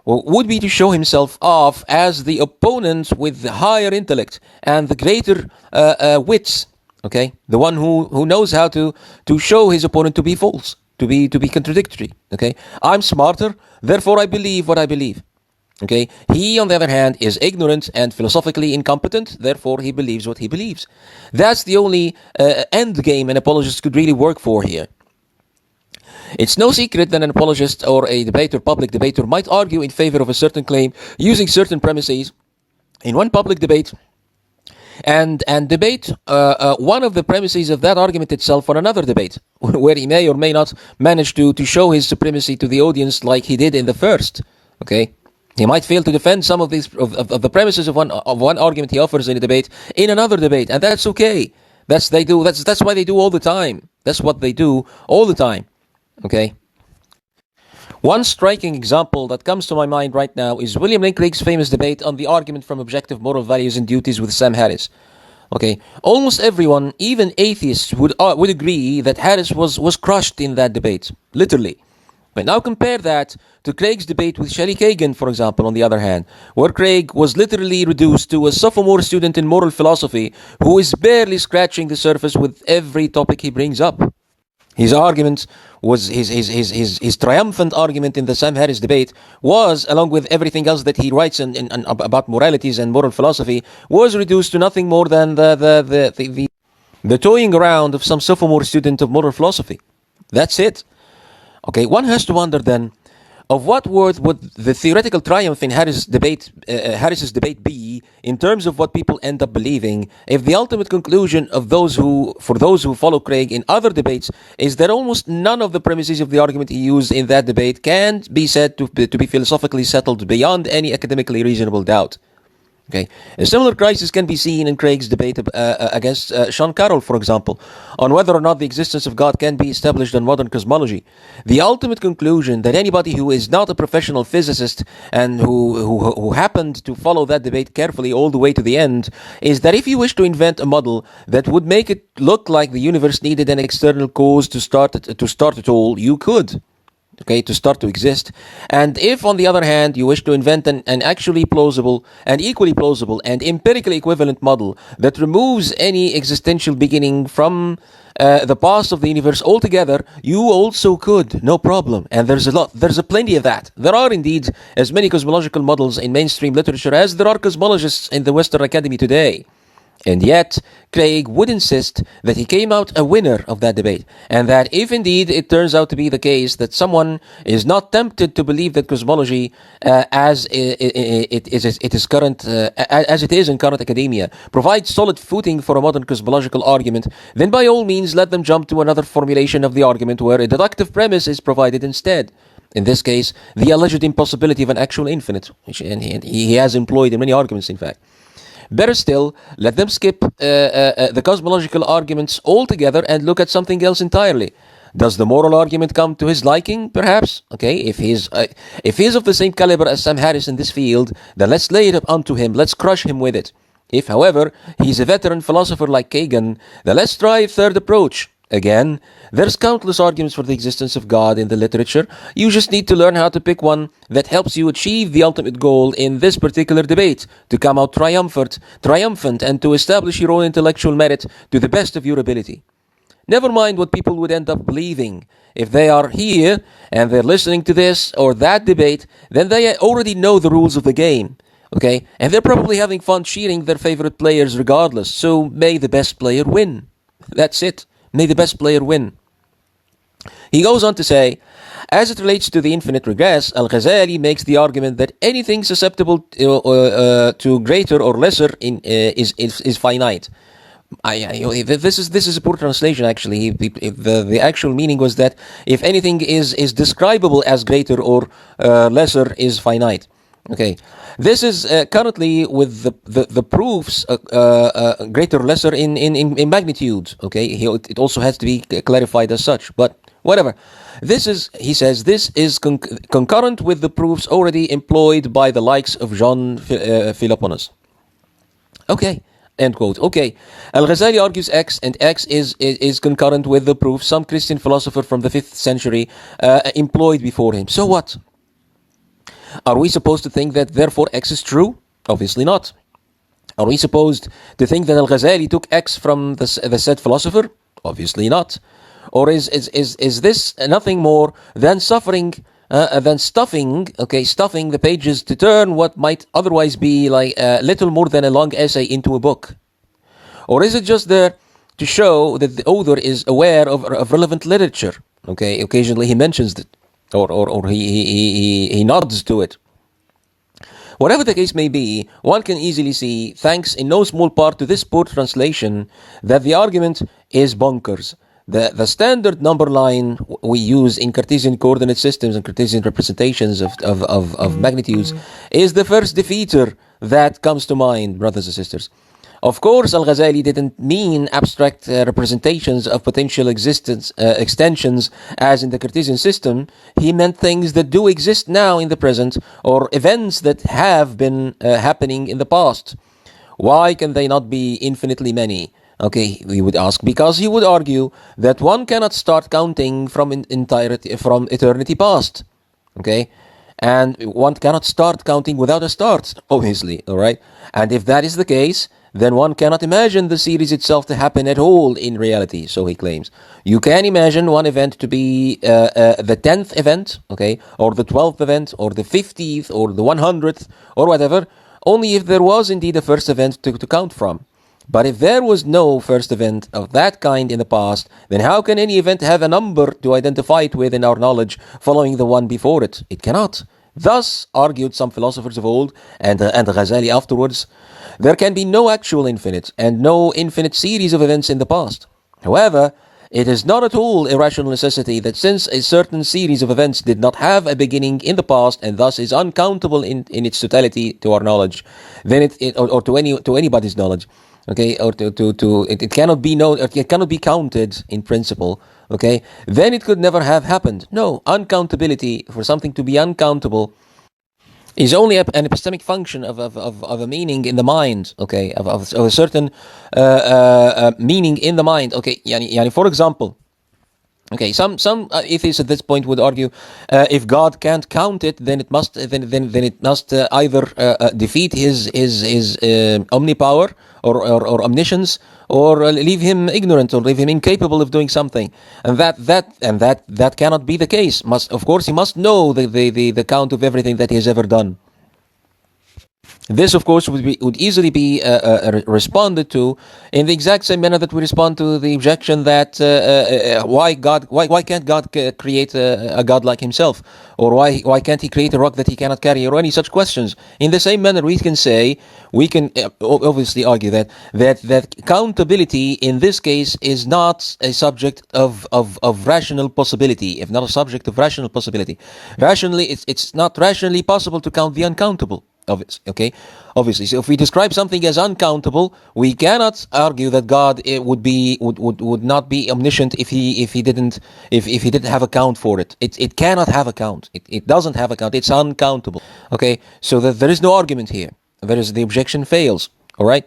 would be to show himself off as the opponent with the higher intellect and the greater wits. Okay, the one who knows how to show his opponent to be false, to be contradictory. Okay, I'm smarter, therefore I believe what I believe. Okay, he on the other hand is ignorant and philosophically incompetent, therefore he believes what he believes. That's the only end game an apologist could really work for here. It's no secret that an apologist or a debater, public debater, might argue in favor of a certain claim using certain premises. In one public debate, and debate one of the premises of that argument itself on another debate, where he may or may not manage to show his supremacy to the audience like he did in the first. Okay, he might fail to defend some of these of the premises of one argument he offers in a debate in another debate, and that's okay. That's why they do all the time. That's what they do all the time. Okay. One striking example that comes to my mind right now is William Lane Craig's famous debate on the argument from objective moral values and duties with Sam Harris. Okay, almost everyone, even atheists, would agree that Harris was crushed in that debate, literally. But now compare that to Craig's debate with Shelley Kagan, for example, on the other hand, where Craig was literally reduced to a sophomore student in moral philosophy who is barely scratching the surface with every topic he brings up. His argument was his triumphant argument in the Sam Harris debate was, along with everything else that he writes about moralities and moral philosophy, was reduced to nothing more than the toying around of some sophomore student of moral philosophy. That's it. Okay, one has to wonder then, of what worth would the theoretical triumph in Harris's debate be in terms of what people end up believing if the ultimate conclusion of those who follow Craig in other debates is that almost none of the premises of the argument he used in that debate can be said to be philosophically settled beyond any academically reasonable doubt. Okay, a similar crisis can be seen in Craig's debate against Sean Carroll, for example, on whether or not the existence of God can be established on modern cosmology. The ultimate conclusion that anybody who is not a professional physicist and who happened to follow that debate carefully all the way to the end is that if you wish to invent a model that would make it look like the universe needed an external cause to start it all, you could. Okay, to start to exist. And if, on the other hand, you wish to invent an actually plausible and equally plausible and empirically equivalent model that removes any existential beginning from the past of the universe altogether, you also could, no problem. And there's a plenty of that. There are indeed as many cosmological models in mainstream literature as there are cosmologists in the Western Academy today. And yet, Craig would insist that he came out a winner of that debate, and that if indeed it turns out to be the case that someone is not tempted to believe that cosmology, as it is in current academia, provides solid footing for a modern cosmological argument, then by all means let them jump to another formulation of the argument where a deductive premise is provided instead. In this case, the alleged impossibility of an actual infinite, which he has employed in many arguments, in fact. Better still, let them skip the cosmological arguments altogether and look at something else entirely. Does the moral argument come to his liking? Perhaps. Okay, if he's of the same caliber as Sam Harris in this field, then let's lay it up unto him. Let's crush him with it. If, however, he's a veteran philosopher like Kagan, then let's try a third approach. Again, there's countless arguments for the existence of God in the literature. You just need to learn how to pick one that helps you achieve the ultimate goal in this particular debate, to come out triumphant, and to establish your own intellectual merit to the best of your ability. Never mind what people would end up believing. If they are here and they're listening to this or that debate, then they already know the rules of the game. Okay? And they're probably having fun cheering their favorite players regardless. So may the best player win. That's it. May the best player win. He goes on to say, as it relates to the infinite regress, Al-Ghazali makes the argument that anything susceptible to greater or lesser is finite. This is a poor translation, actually. The actual meaning was that if anything is describable as greater or lesser is finite. Okay, this is currently with the proofs greater or lesser in magnitude. Okay, it also has to be clarified as such, but whatever. He says, this is concurrent with the proofs already employed by the likes of John Philoponus. Okay. End quote. Okay. Al-Ghazali argues X, and X is concurrent with the proof some Christian philosopher from the 5th century employed before him. So what? Are we supposed to think that therefore X is true? Obviously not. Are we supposed to think that Al-Ghazali took X from the said philosopher? Obviously not. Or is this nothing more than stuffing the pages to turn what might otherwise be like little more than a long essay into a book? Or is it just there to show that the author is aware of relevant literature? Okay, occasionally he mentions it, or he nods to it. Whatever the case may be, one can easily see, thanks in no small part to this poor translation, that the argument is bonkers. The standard number line we use in Cartesian coordinate systems and Cartesian representations of magnitudes is the first defeater that comes to mind, brothers and sisters. Of course, Al-Ghazali didn't mean abstract representations of potential extensions as in the Cartesian system. He meant things that do exist now in the present, or events that have been happening in the past. Why can they not be infinitely many? Okay, we would ask, because he would argue that one cannot start counting from eternity past. Okay, and one cannot start counting without a start, obviously. All right, and if that is the case, then one cannot imagine the series itself to happen at all in reality, so he claims. You can imagine one event to be the 10th event, okay, or the 12th event, or the 50th, or the 100th, or whatever, only if there was indeed a first event to count from. But if there was no first event of that kind in the past, then how can any event have a number to identify it with in our knowledge following the one before it? It cannot. Thus, argued some philosophers of old, and Ghazali afterwards, there can be no actual infinite and no infinite series of events in the past. However, it is not at all a rational necessity that since a certain series of events did not have a beginning in the past and thus is uncountable in its totality to our knowledge, then or to anybody's knowledge, okay, or it cannot be known, or it cannot be counted in principle, okay, then it could never have happened. No, uncountability, for something to be uncountable, is only an epistemic function of a meaning in the mind, okay, of a certain meaning in the mind, okay. Yani, for example, okay, some atheists at this point would argue, if God can't count it, then it must either defeat his omnipower or omniscience, or leave him ignorant, or leave him incapable of doing something, and that cannot be the case. Of course, he must know the count of everything that he has ever done. This, of course, would easily be responded to in the exact same manner that we respond to the objection that why can't God create a God like himself, or why can't he create a rock that he cannot carry, or any such questions. In the same manner, we can obviously argue that countability in this case is not a subject of rational possibility. If not a subject of rational possibility, rationally, it's not rationally possible to count the uncountable. Obviously. So if we describe something as uncountable, we cannot argue that God would not be omniscient if he didn't have a count for it. It cannot have a count. It doesn't have a count. It's uncountable. Okay, so that there is no argument here. The objection fails. All right.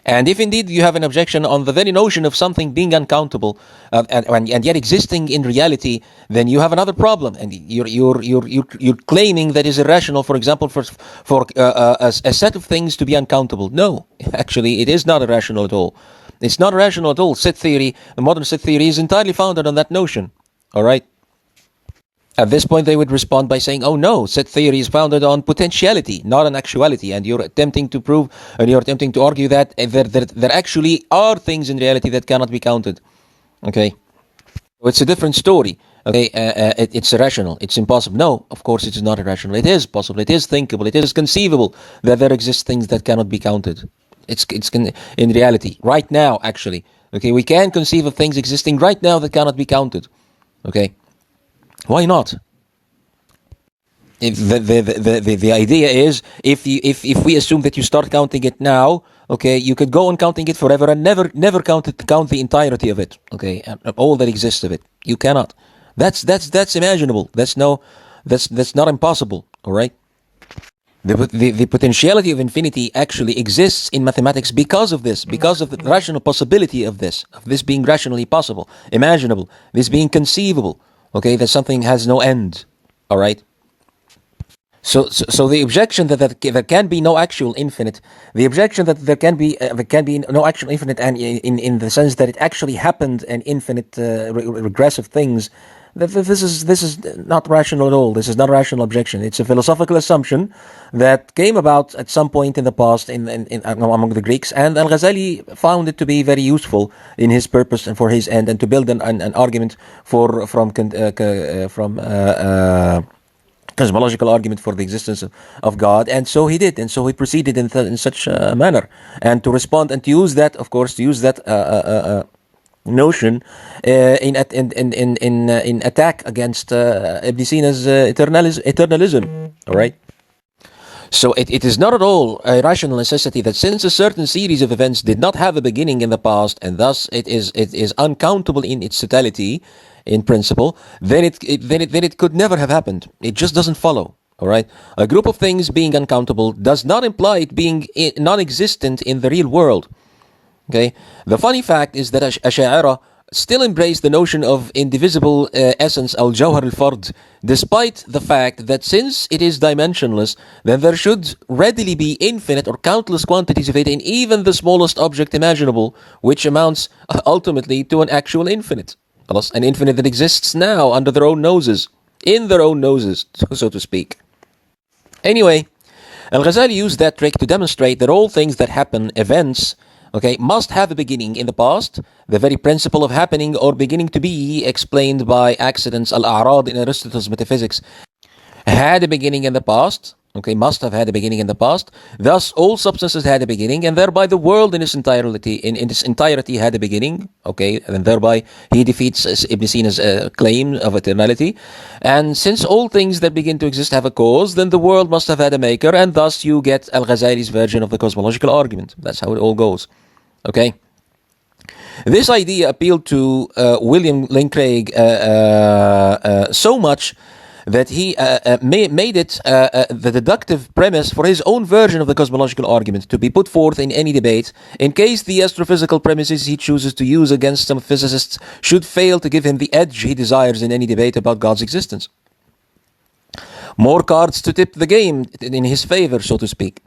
And if indeed you have an objection on the very notion of something being uncountable and yet existing in reality, then you have another problem, and you're claiming that is irrational. For example, for a set of things to be uncountable. No, actually, it is not irrational at all. It's not irrational at all. Set theory, the modern set theory, is entirely founded on that notion. All right. At this point, they would respond by saying, oh no, set theory is founded on potentiality, not on actuality, and you're attempting to prove, and you're attempting to argue that there actually are things in reality that cannot be counted. Okay? It's a different story. Okay? It's irrational. It's impossible. No, of course it is not irrational. It is possible. It is thinkable. It is conceivable that there exist things that cannot be counted. It's in reality. Right now, actually. Okay? We can conceive of things existing right now that cannot be counted. Okay? Why not? The idea is, if we assume that you start counting it now, okay, you could go on counting it forever and never count the entirety of it, okay, all that exists of it. You cannot. That's imaginable. That's not impossible. All right. The potentiality of infinity actually exists in mathematics because of this, because of the rational possibility of this being rationally possible, imaginable, this being conceivable. Okay, that something has no end. All right. So the objection that there can be no actual infinite, the objection that there can be no actual infinite, and in the sense that it actually happened, and infinite regressive things, this is not rational at all. This is not a rational objection. It's a philosophical assumption that came about at some point in the past among the Greeks, and Al-Ghazali found it to be very useful in his purpose and for his end, and to build an argument from cosmological argument for the existence of God, and so he did, and so he proceeded in such a manner, and to respond and to use that, of course, to use that notion in attack against Ibn Sina's eternalism. All right. So it is not at all a rational necessity that since a certain series of events did not have a beginning in the past, and thus it is uncountable in its totality, in principle, then it could never have happened. It just doesn't follow. All right, a group of things being uncountable does not imply it being non-existent in the real world. Okay, the funny fact is that Ash'ara still embrace the notion of indivisible essence, al-Jawhar al-Fard, despite the fact that since it is dimensionless, then there should readily be infinite or countless quantities of it in even the smallest object imaginable, which amounts ultimately to an actual infinite. An infinite that exists now under their own noses, in their own noses, so to speak. Anyway, Al-Ghazali used that trick to demonstrate that all things that happen, events, must have a beginning in the past. The very principle of happening or beginning to be, explained by accidents, al-a'rad in Aristotle's metaphysics, had a beginning in the past. Must have had a beginning in the past. Thus, all substances had a beginning, and thereby the world in its entirety had a beginning. And thereby he defeats Ibn Sina's claim of eternality. And since all things that begin to exist have a cause, then the world must have had a maker, and thus you get Al-Ghazali's version of the cosmological argument. That's how it all goes. This idea appealed to William Lane Craig so much that he made it the deductive premise for his own version of the cosmological argument to be put forth in any debate, in case the astrophysical premises he chooses to use against some physicists should fail to give him the edge he desires in any debate about God's existence. More cards to tip the game in his favor, so to speak.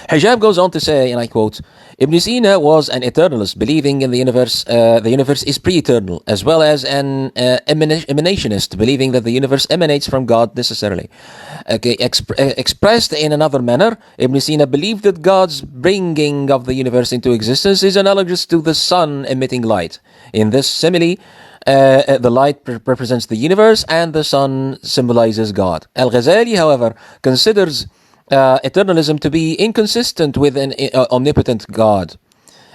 Hijab goes on to say, and I quote, Ibn Sina was an eternalist, believing in the universe is pre-eternal, as well as an emanationist, believing that the universe emanates from God necessarily. Expressed in another manner, Ibn Sina believed that God's bringing of the universe into existence is analogous to the sun emitting light. In this simile, the light represents the universe and the sun symbolizes God. Al-Ghazali, however, considers eternalism to be inconsistent with an omnipotent God,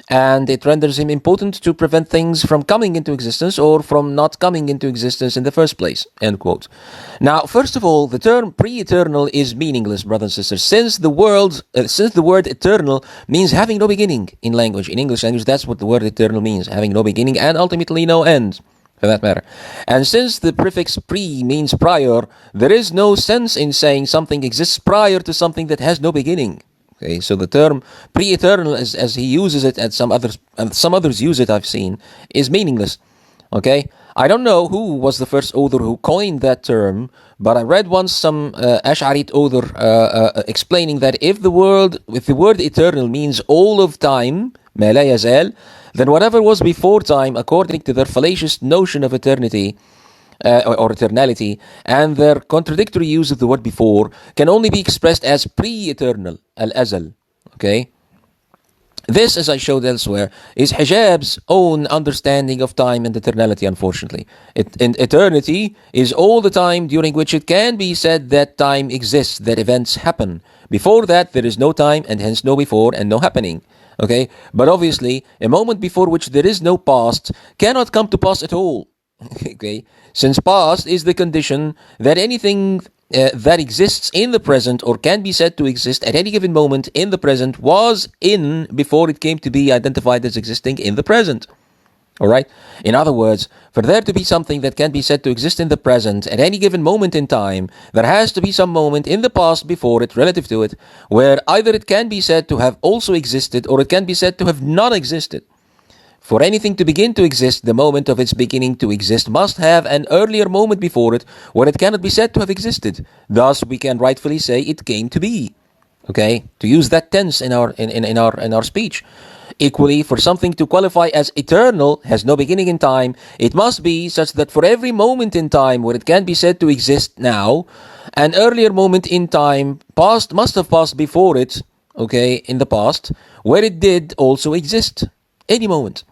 and it renders him impotent to prevent things from coming into existence or from not coming into existence in the first place. End quote. Now, first of all, the term pre-eternal is meaningless, brothers and sisters, since the word eternal means having no beginning in language. In English language, that's what the word eternal means, having no beginning and ultimately no end, for that matter. And since the prefix pre means prior, there is no sense in saying something exists prior to something that has no beginning. So the term pre-eternal, as he uses it, and some others use it, I've seen, is meaningless. I don't know who was the first author who coined that term, but I read once some Ash'arite author explaining that if the word eternal means all of time, ما لا يزال, then whatever was before time, according to their fallacious notion of eternity or eternality, and their contradictory use of the word before, can only be expressed as pre-eternal, al-azal. This, as I showed elsewhere, is Hijab's own understanding of time and eternality, unfortunately. Eternity is all the time during which it can be said that time exists, that events happen. Before that, there is no time, and hence no before and no happening. But obviously, a moment before which there is no past cannot come to pass at all. Since past is the condition that anything that exists in the present or can be said to exist at any given moment in the present was in before it came to be identified as existing in the present. In other words, for there to be something that can be said to exist in the present at any given moment in time, there has to be some moment in the past before it, relative to it, where either it can be said to have also existed or it can be said to have not existed. For anything to begin to exist, the moment of its beginning to exist must have an earlier moment before it where it cannot be said to have existed. Thus, we can rightfully say it came to be. To use that tense in our speech. Equally, for something to qualify as eternal, has no beginning in time, it must be such that for every moment in time where it can be said to exist now, an earlier moment in time past must have passed before it, in the past, where it did also exist. Any moment.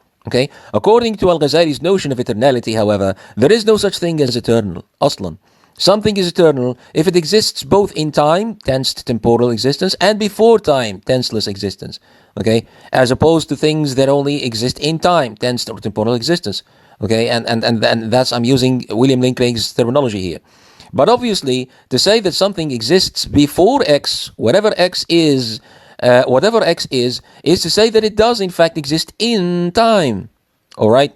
According to Al-Ghazali's notion of eternality, however, there is no such thing as eternal, aslan. Something is eternal if it exists both in time, tensed temporal existence, and before time, tenseless existence. Okay, as opposed to things that only exist in time, tensed or temporal existence. Okay, and that's, I'm using William Lane Craig's terminology here. But obviously, to say that something exists before X, whatever X is to say that it does in fact exist in time. All right.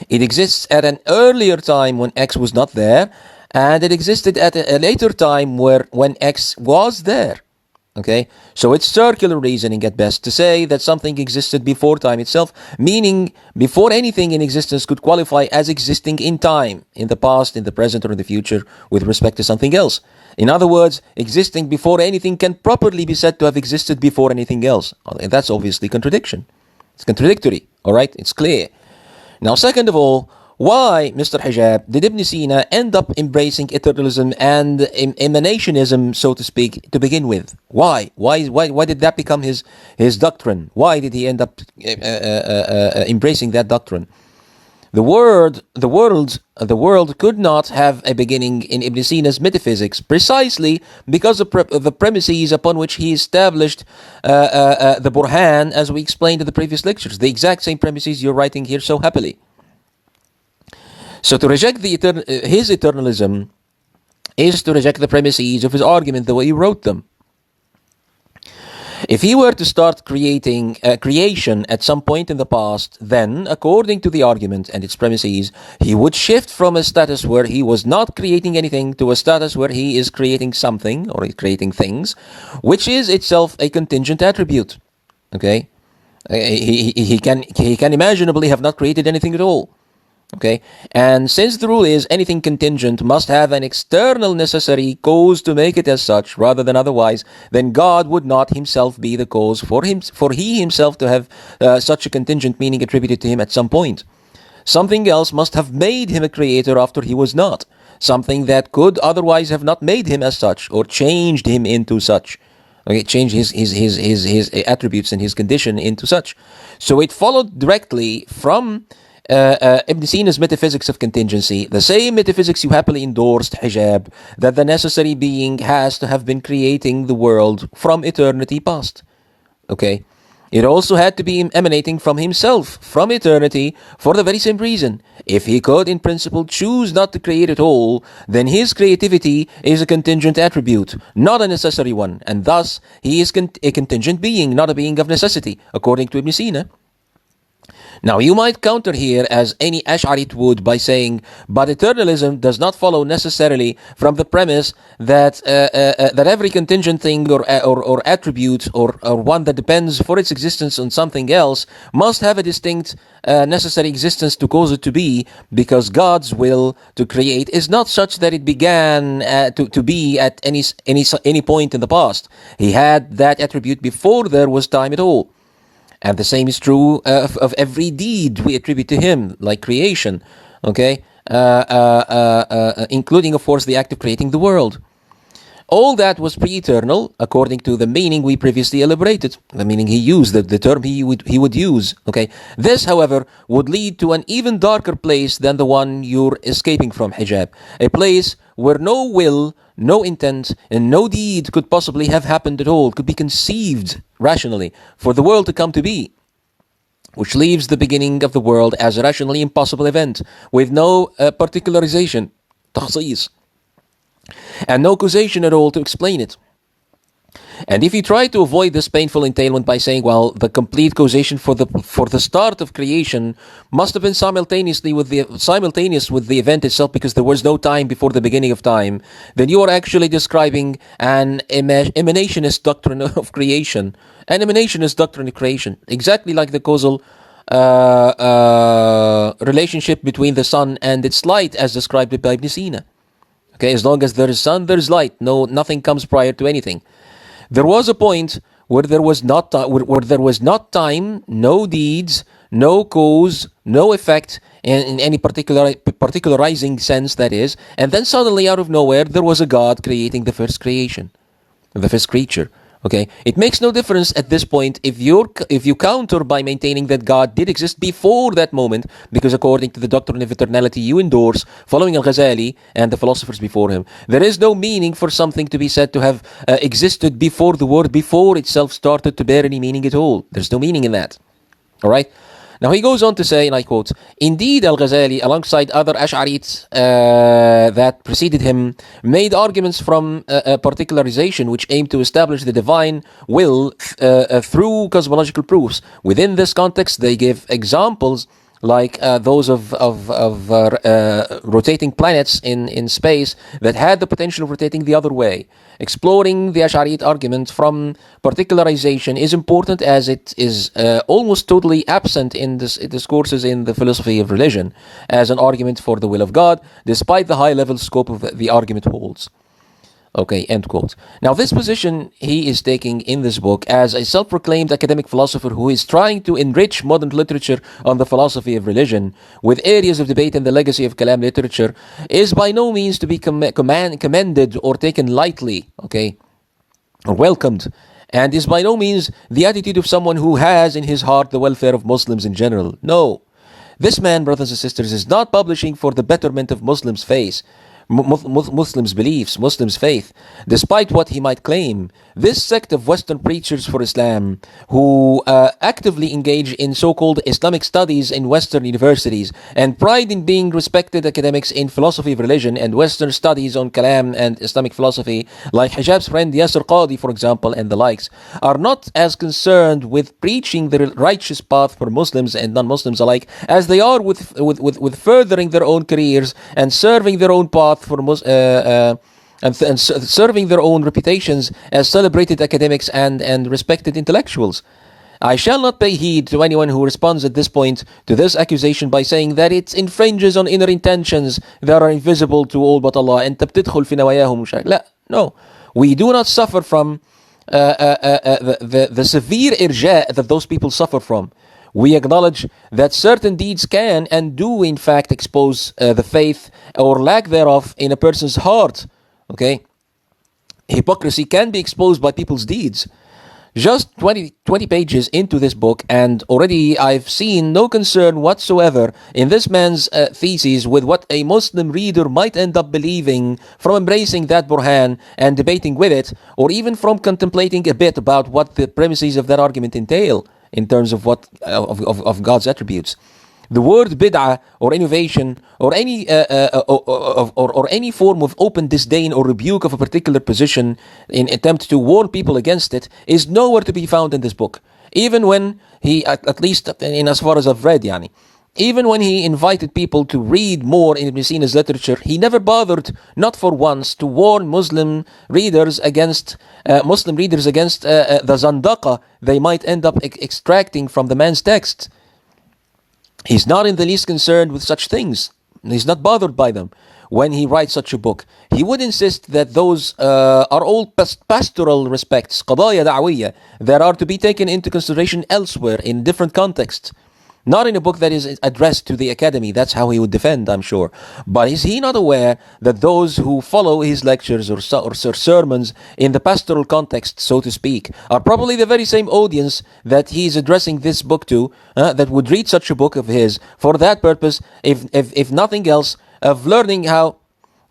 It exists at an earlier time when X was not there, and it existed at a later time when X was there. Okay, so it's circular reasoning at best to say that something existed before time itself, meaning before anything in existence could qualify as existing in time, in the past, in the present, or in the future with respect to something else. In other words, existing before anything can properly be said to have existed before anything else. And that's obviously contradiction. It's contradictory, all right? It's clear. Now, second of all, why, Mr. Hijab, did Ibn Sina end up embracing eternalism and emanationism, so to speak, to begin with? Why? Why did that become his doctrine? Why did he end up embracing that doctrine? The world could not have a beginning in Ibn Sina's metaphysics, precisely because of the premises upon which he established the Burhan, as we explained in the previous lectures. The exact same premises you're writing here so happily. So to reject his eternalism is to reject the premises of his argument the way he wrote them. If he were to start creating creation at some point in the past, then, according to the argument and its premises, he would shift from a status where he was not creating anything to a status where he is creating something, or creating things, which is itself a contingent attribute. Okay? He can imaginably have not created anything at all. Okay, and since the rule is anything contingent must have an external necessary cause to make it as such rather than otherwise, then God would not himself be the cause for he himself to have such a contingent meaning attributed to him at some point. Something else must have made him a creator after he was not, something that could otherwise have not made him as such or changed him into such. Okay, change his attributes and his condition into such. So it followed directly from Ibn Sina's metaphysics of contingency, the same metaphysics you happily endorsed, Hijab, that the necessary being has to have been creating the world from eternity past. Okay? It also had to be emanating from himself, from eternity, for the very same reason. If he could, in principle, choose not to create at all, then his creativity is a contingent attribute, not a necessary one, and thus he is a contingent being, not a being of necessity, according to Ibn Sina. Now, you might counter here as any Ash'arite would by saying, but eternalism does not follow necessarily from the premise that that every contingent thing or attribute or one that depends for its existence on something else must have a distinct necessary existence to cause it to be, because God's will to create is not such that it began to be at any point in the past. He had that attribute before there was time at all. And the same is true of every deed we attribute to him, like creation, okay? Including, of course, the act of creating the world. All that was pre-eternal, according to the meaning we previously elaborated, the meaning he used, the term he would use, okay? This, however, would lead to an even darker place than the one you're escaping from, Hijab. A place where no will, no intent, and no deed could possibly have happened at all, could be conceived rationally for the world to come to be, which leaves the beginning of the world as a rationally impossible event, with no particularization, takhsis, and no causation at all to explain it. And if you try to avoid this painful entailment by saying, well, the complete causation for the start of creation must have been simultaneous with the event itself, because there was no time before the beginning of time, then you are actually describing an emanationist doctrine of creation. An emanationist doctrine of creation, exactly like the causal relationship between the sun and its light as described by Ibn Sina. Okay, as long as there is sun, there is light. Nothing comes prior to anything. There was a point where there was not time, no deeds, no cause, no effect in any particularizing sense, that is, and then suddenly out of nowhere there was a God creating the first creation, the first creature. Okay, it makes no difference at this point if you counter by maintaining that God did exist before that moment, because according to the doctrine of eternality you endorse, following Al-Ghazali and the philosophers before him, there is no meaning for something to be said to have existed before the word before itself started to bear any meaning at all. There's no meaning in that. All right. Now he goes on to say, and I quote, "Indeed, Al-Ghazali, alongside other Ash'arites that preceded him, made arguments from particularization which aim to establish the divine will through cosmological proofs. Within this context, they give examples like those of rotating planets in space that had the potential of rotating the other way. Exploring the Ash'arite argument from particularization is important, as it is almost totally absent in discourses in the philosophy of religion as an argument for the will of God, despite the high-level scope of the argument holds." Okay, end quote. Now, this position he is taking in this book as a self-proclaimed academic philosopher who is trying to enrich modern literature on the philosophy of religion with areas of debate and the legacy of Kalam literature is by no means to be commended or taken lightly, okay, or welcomed, and is by no means the attitude of someone who has in his heart the welfare of Muslims in general. No. This man, brothers and sisters, is not publishing for the betterment of Muslims' faith, Muslims' beliefs, Muslims' faith, despite what he might claim. This sect of Western preachers for Islam who actively engage in so-called Islamic studies in Western universities and pride in being respected academics in philosophy of religion and Western studies on Kalam and Islamic philosophy, like Hijab's friend Yasir Qadi, for example, and the likes, are not as concerned with preaching the righteous path for Muslims and non-Muslims alike as they are with furthering their own careers and serving their own path for serving their own reputations as celebrated academics and respected intellectuals. I shall not pay heed to anyone who responds at this point to this accusation by saying that it infringes on inner intentions that are invisible to all but Allah. أنت بتدخل في نواياهم لا, no. We do not suffer from the severe irja that those people suffer from. We acknowledge that certain deeds can and do in fact expose the faith or lack thereof in a person's heart. Okay? Hypocrisy can be exposed by people's deeds. Just 20 pages into this book, and already I've seen no concern whatsoever in this man's theses with what a Muslim reader might end up believing from embracing that Burhan and debating with it, or even from contemplating a bit about what the premises of that argument entail in terms of what of God's attributes. The word bid'ah or innovation or any or any form of open disdain or rebuke of a particular position in attempt to warn people against it is nowhere to be found in this book. Even when he, at least in as far as I've read, even when he invited people to read more in Ibn Sina's literature, he never bothered, not for once, to warn Muslim readers against the zandaqa they might end up extracting from the man's text. He's not in the least concerned with such things. He's not bothered by them. When he writes such a book, he would insist that those are all pastoral respects, qadaya da'wiyya, that are to be taken into consideration elsewhere in different contexts. Not in a book that is addressed to the academy. That's how he would defend, I'm sure. But is he not aware that those who follow his lectures or sermons in the pastoral context, so to speak, are probably the very same audience that he is addressing this book to, that would read such a book of his for that purpose, if nothing else, of learning how,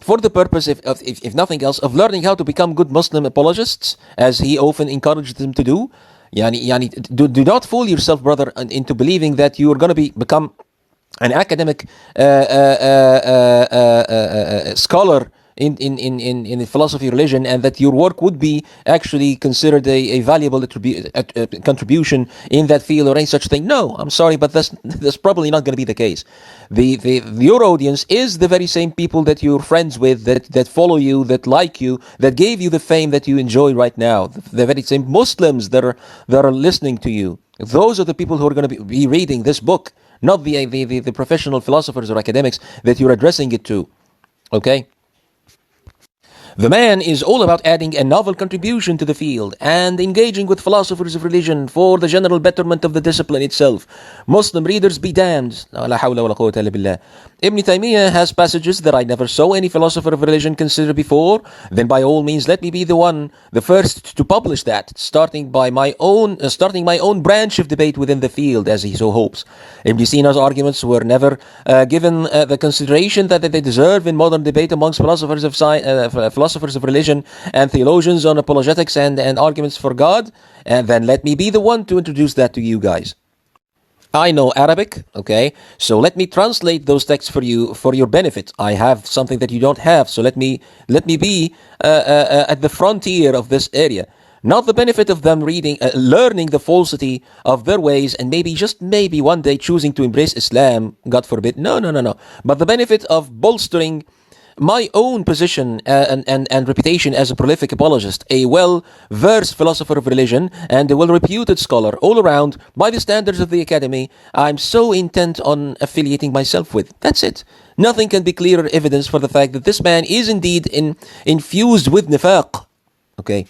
for the purpose, if nothing else, of learning how to become good Muslim apologists, as he often encouraged them to do. Do not fool yourself, brother, into believing that you are going to become an academic scholar in the philosophy of religion, and that your work would be actually considered a valuable contribution in that field or any such thing. No, I'm sorry, but that's probably not going to be the case. Your audience is the very same people that you're friends with, that follow you, that like you, that gave you the fame that you enjoy right now. The very same Muslims that are listening to you. Those are the people who are going to be reading this book, not the professional philosophers or academics that you're addressing it to. Okay? The man is all about adding a novel contribution to the field and engaging with philosophers of religion for the general betterment of the discipline itself. Muslim readers be damned. La hawla wa la quwwata illa billah. Ibn Taymiyyah has passages that I never saw any philosopher of religion consider before. Then by all means let me be the first to publish that, starting my own branch of debate within the field, as he so hopes. Ibn Sina's arguments were never given the consideration that they deserve in modern debate amongst philosophers of religion and theologians on apologetics and arguments for God. And then let me be the one to introduce that to you guys. I know Arabic, okay, so let me translate those texts for you for your benefit. I have something that you don't have, so let me be at the frontier of this area. Not the benefit of them learning the falsity of their ways and just maybe one day choosing to embrace Islam, God forbid. No. But the benefit of bolstering my own position and reputation as a prolific apologist, a well-versed philosopher of religion, and a well-reputed scholar all around by the standards of the academy, I'm so intent on affiliating myself with. That's it. Nothing can be clearer evidence for the fact that this man is indeed infused with nifaq. Okay.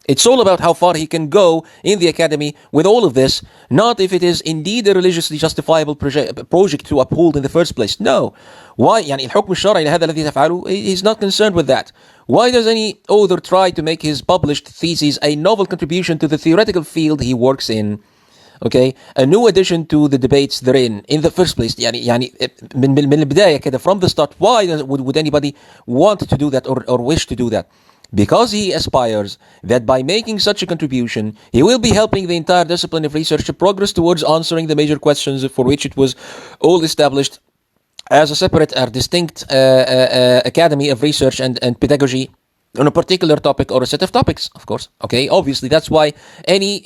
It's all about how far he can go in the academy with all of this, not if it is indeed a religiously justifiable project to uphold in the first place. No. Why? يعني الحكم الشرعي لهذا الذي تفعله, he's not concerned with that. Why does any author try to make his published thesis a novel contribution to the theoretical field he works in? Okay, a new addition to the debates therein in the first place. يعني من البداية كده, from the start, why would anybody want to do that or wish to do that? Because he aspires that by making such a contribution, he will be helping the entire discipline of research to progress towards answering the major questions for which it was all established as a separate or distinct academy of research and pedagogy on a particular topic or a set of topics, of course. Okay, obviously that's why any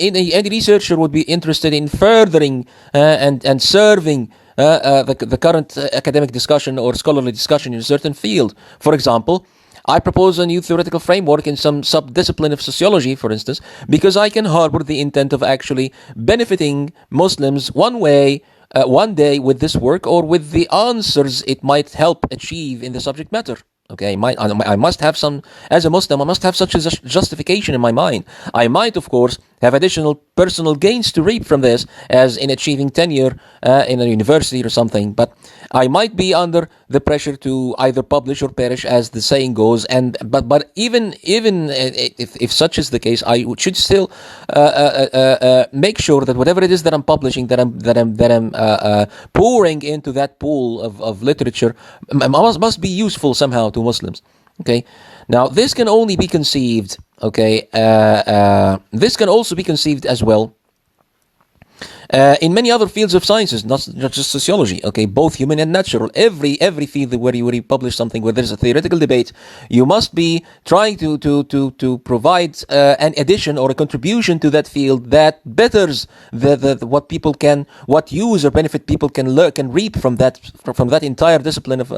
researcher would be interested in furthering and serving the current academic discussion or scholarly discussion in a certain field. For example, I propose a new theoretical framework in some sub-discipline of sociology, for instance, because I can harbor the intent of actually benefiting Muslims one day with this work or with the answers it might help achieve in the subject matter. Okay, I must have some, as a Muslim, I must have such a justification in my mind. I might, of course, have additional personal gains to reap from this, as in achieving tenure in a university or something, but I might be under the pressure to either publish or perish, as the saying goes. But even if such is the case, I should still make sure that whatever it is that I'm publishing, that I'm pouring into that pool of literature, must be useful somehow to Muslims. Okay, now this can only be conceived. Okay, this can also be conceived as well in many other fields of sciences, not just sociology. Okay, both human and natural. Every field where you publish something, where there's a theoretical debate, you must be trying to provide an addition or a contribution to that field that betters what use or benefit people can reap from that entire discipline of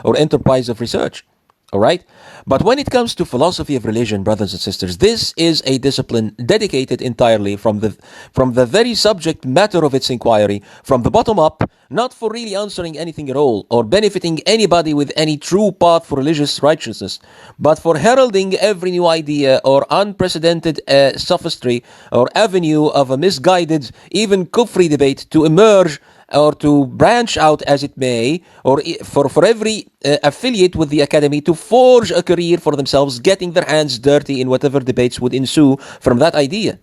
or enterprise of research. All right? But when it comes to philosophy of religion, brothers and sisters, this is a discipline dedicated entirely from the very subject matter of its inquiry, from the bottom up, not for really answering anything at all, or benefiting anybody with any true path for religious righteousness, but for heralding every new idea or unprecedented sophistry or avenue of a misguided, even kufri debate to emerge or to branch out as it may, or for every affiliate with the academy to forge a career for themselves, getting their hands dirty in whatever debates would ensue from that idea.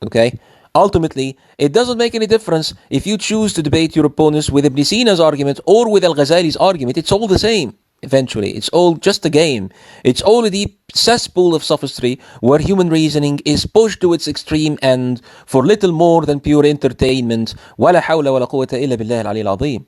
Okay? Ultimately, it doesn't make any difference if you choose to debate your opponents with Ibn Sina's argument or with Al-Ghazali's argument. It's all the same. Eventually, it's all just a game. It's all a deep cesspool of sophistry where human reasoning is pushed to its extreme end for little more than pure entertainment. ولا حول ولا قوة إلا بالله العلي العظيم.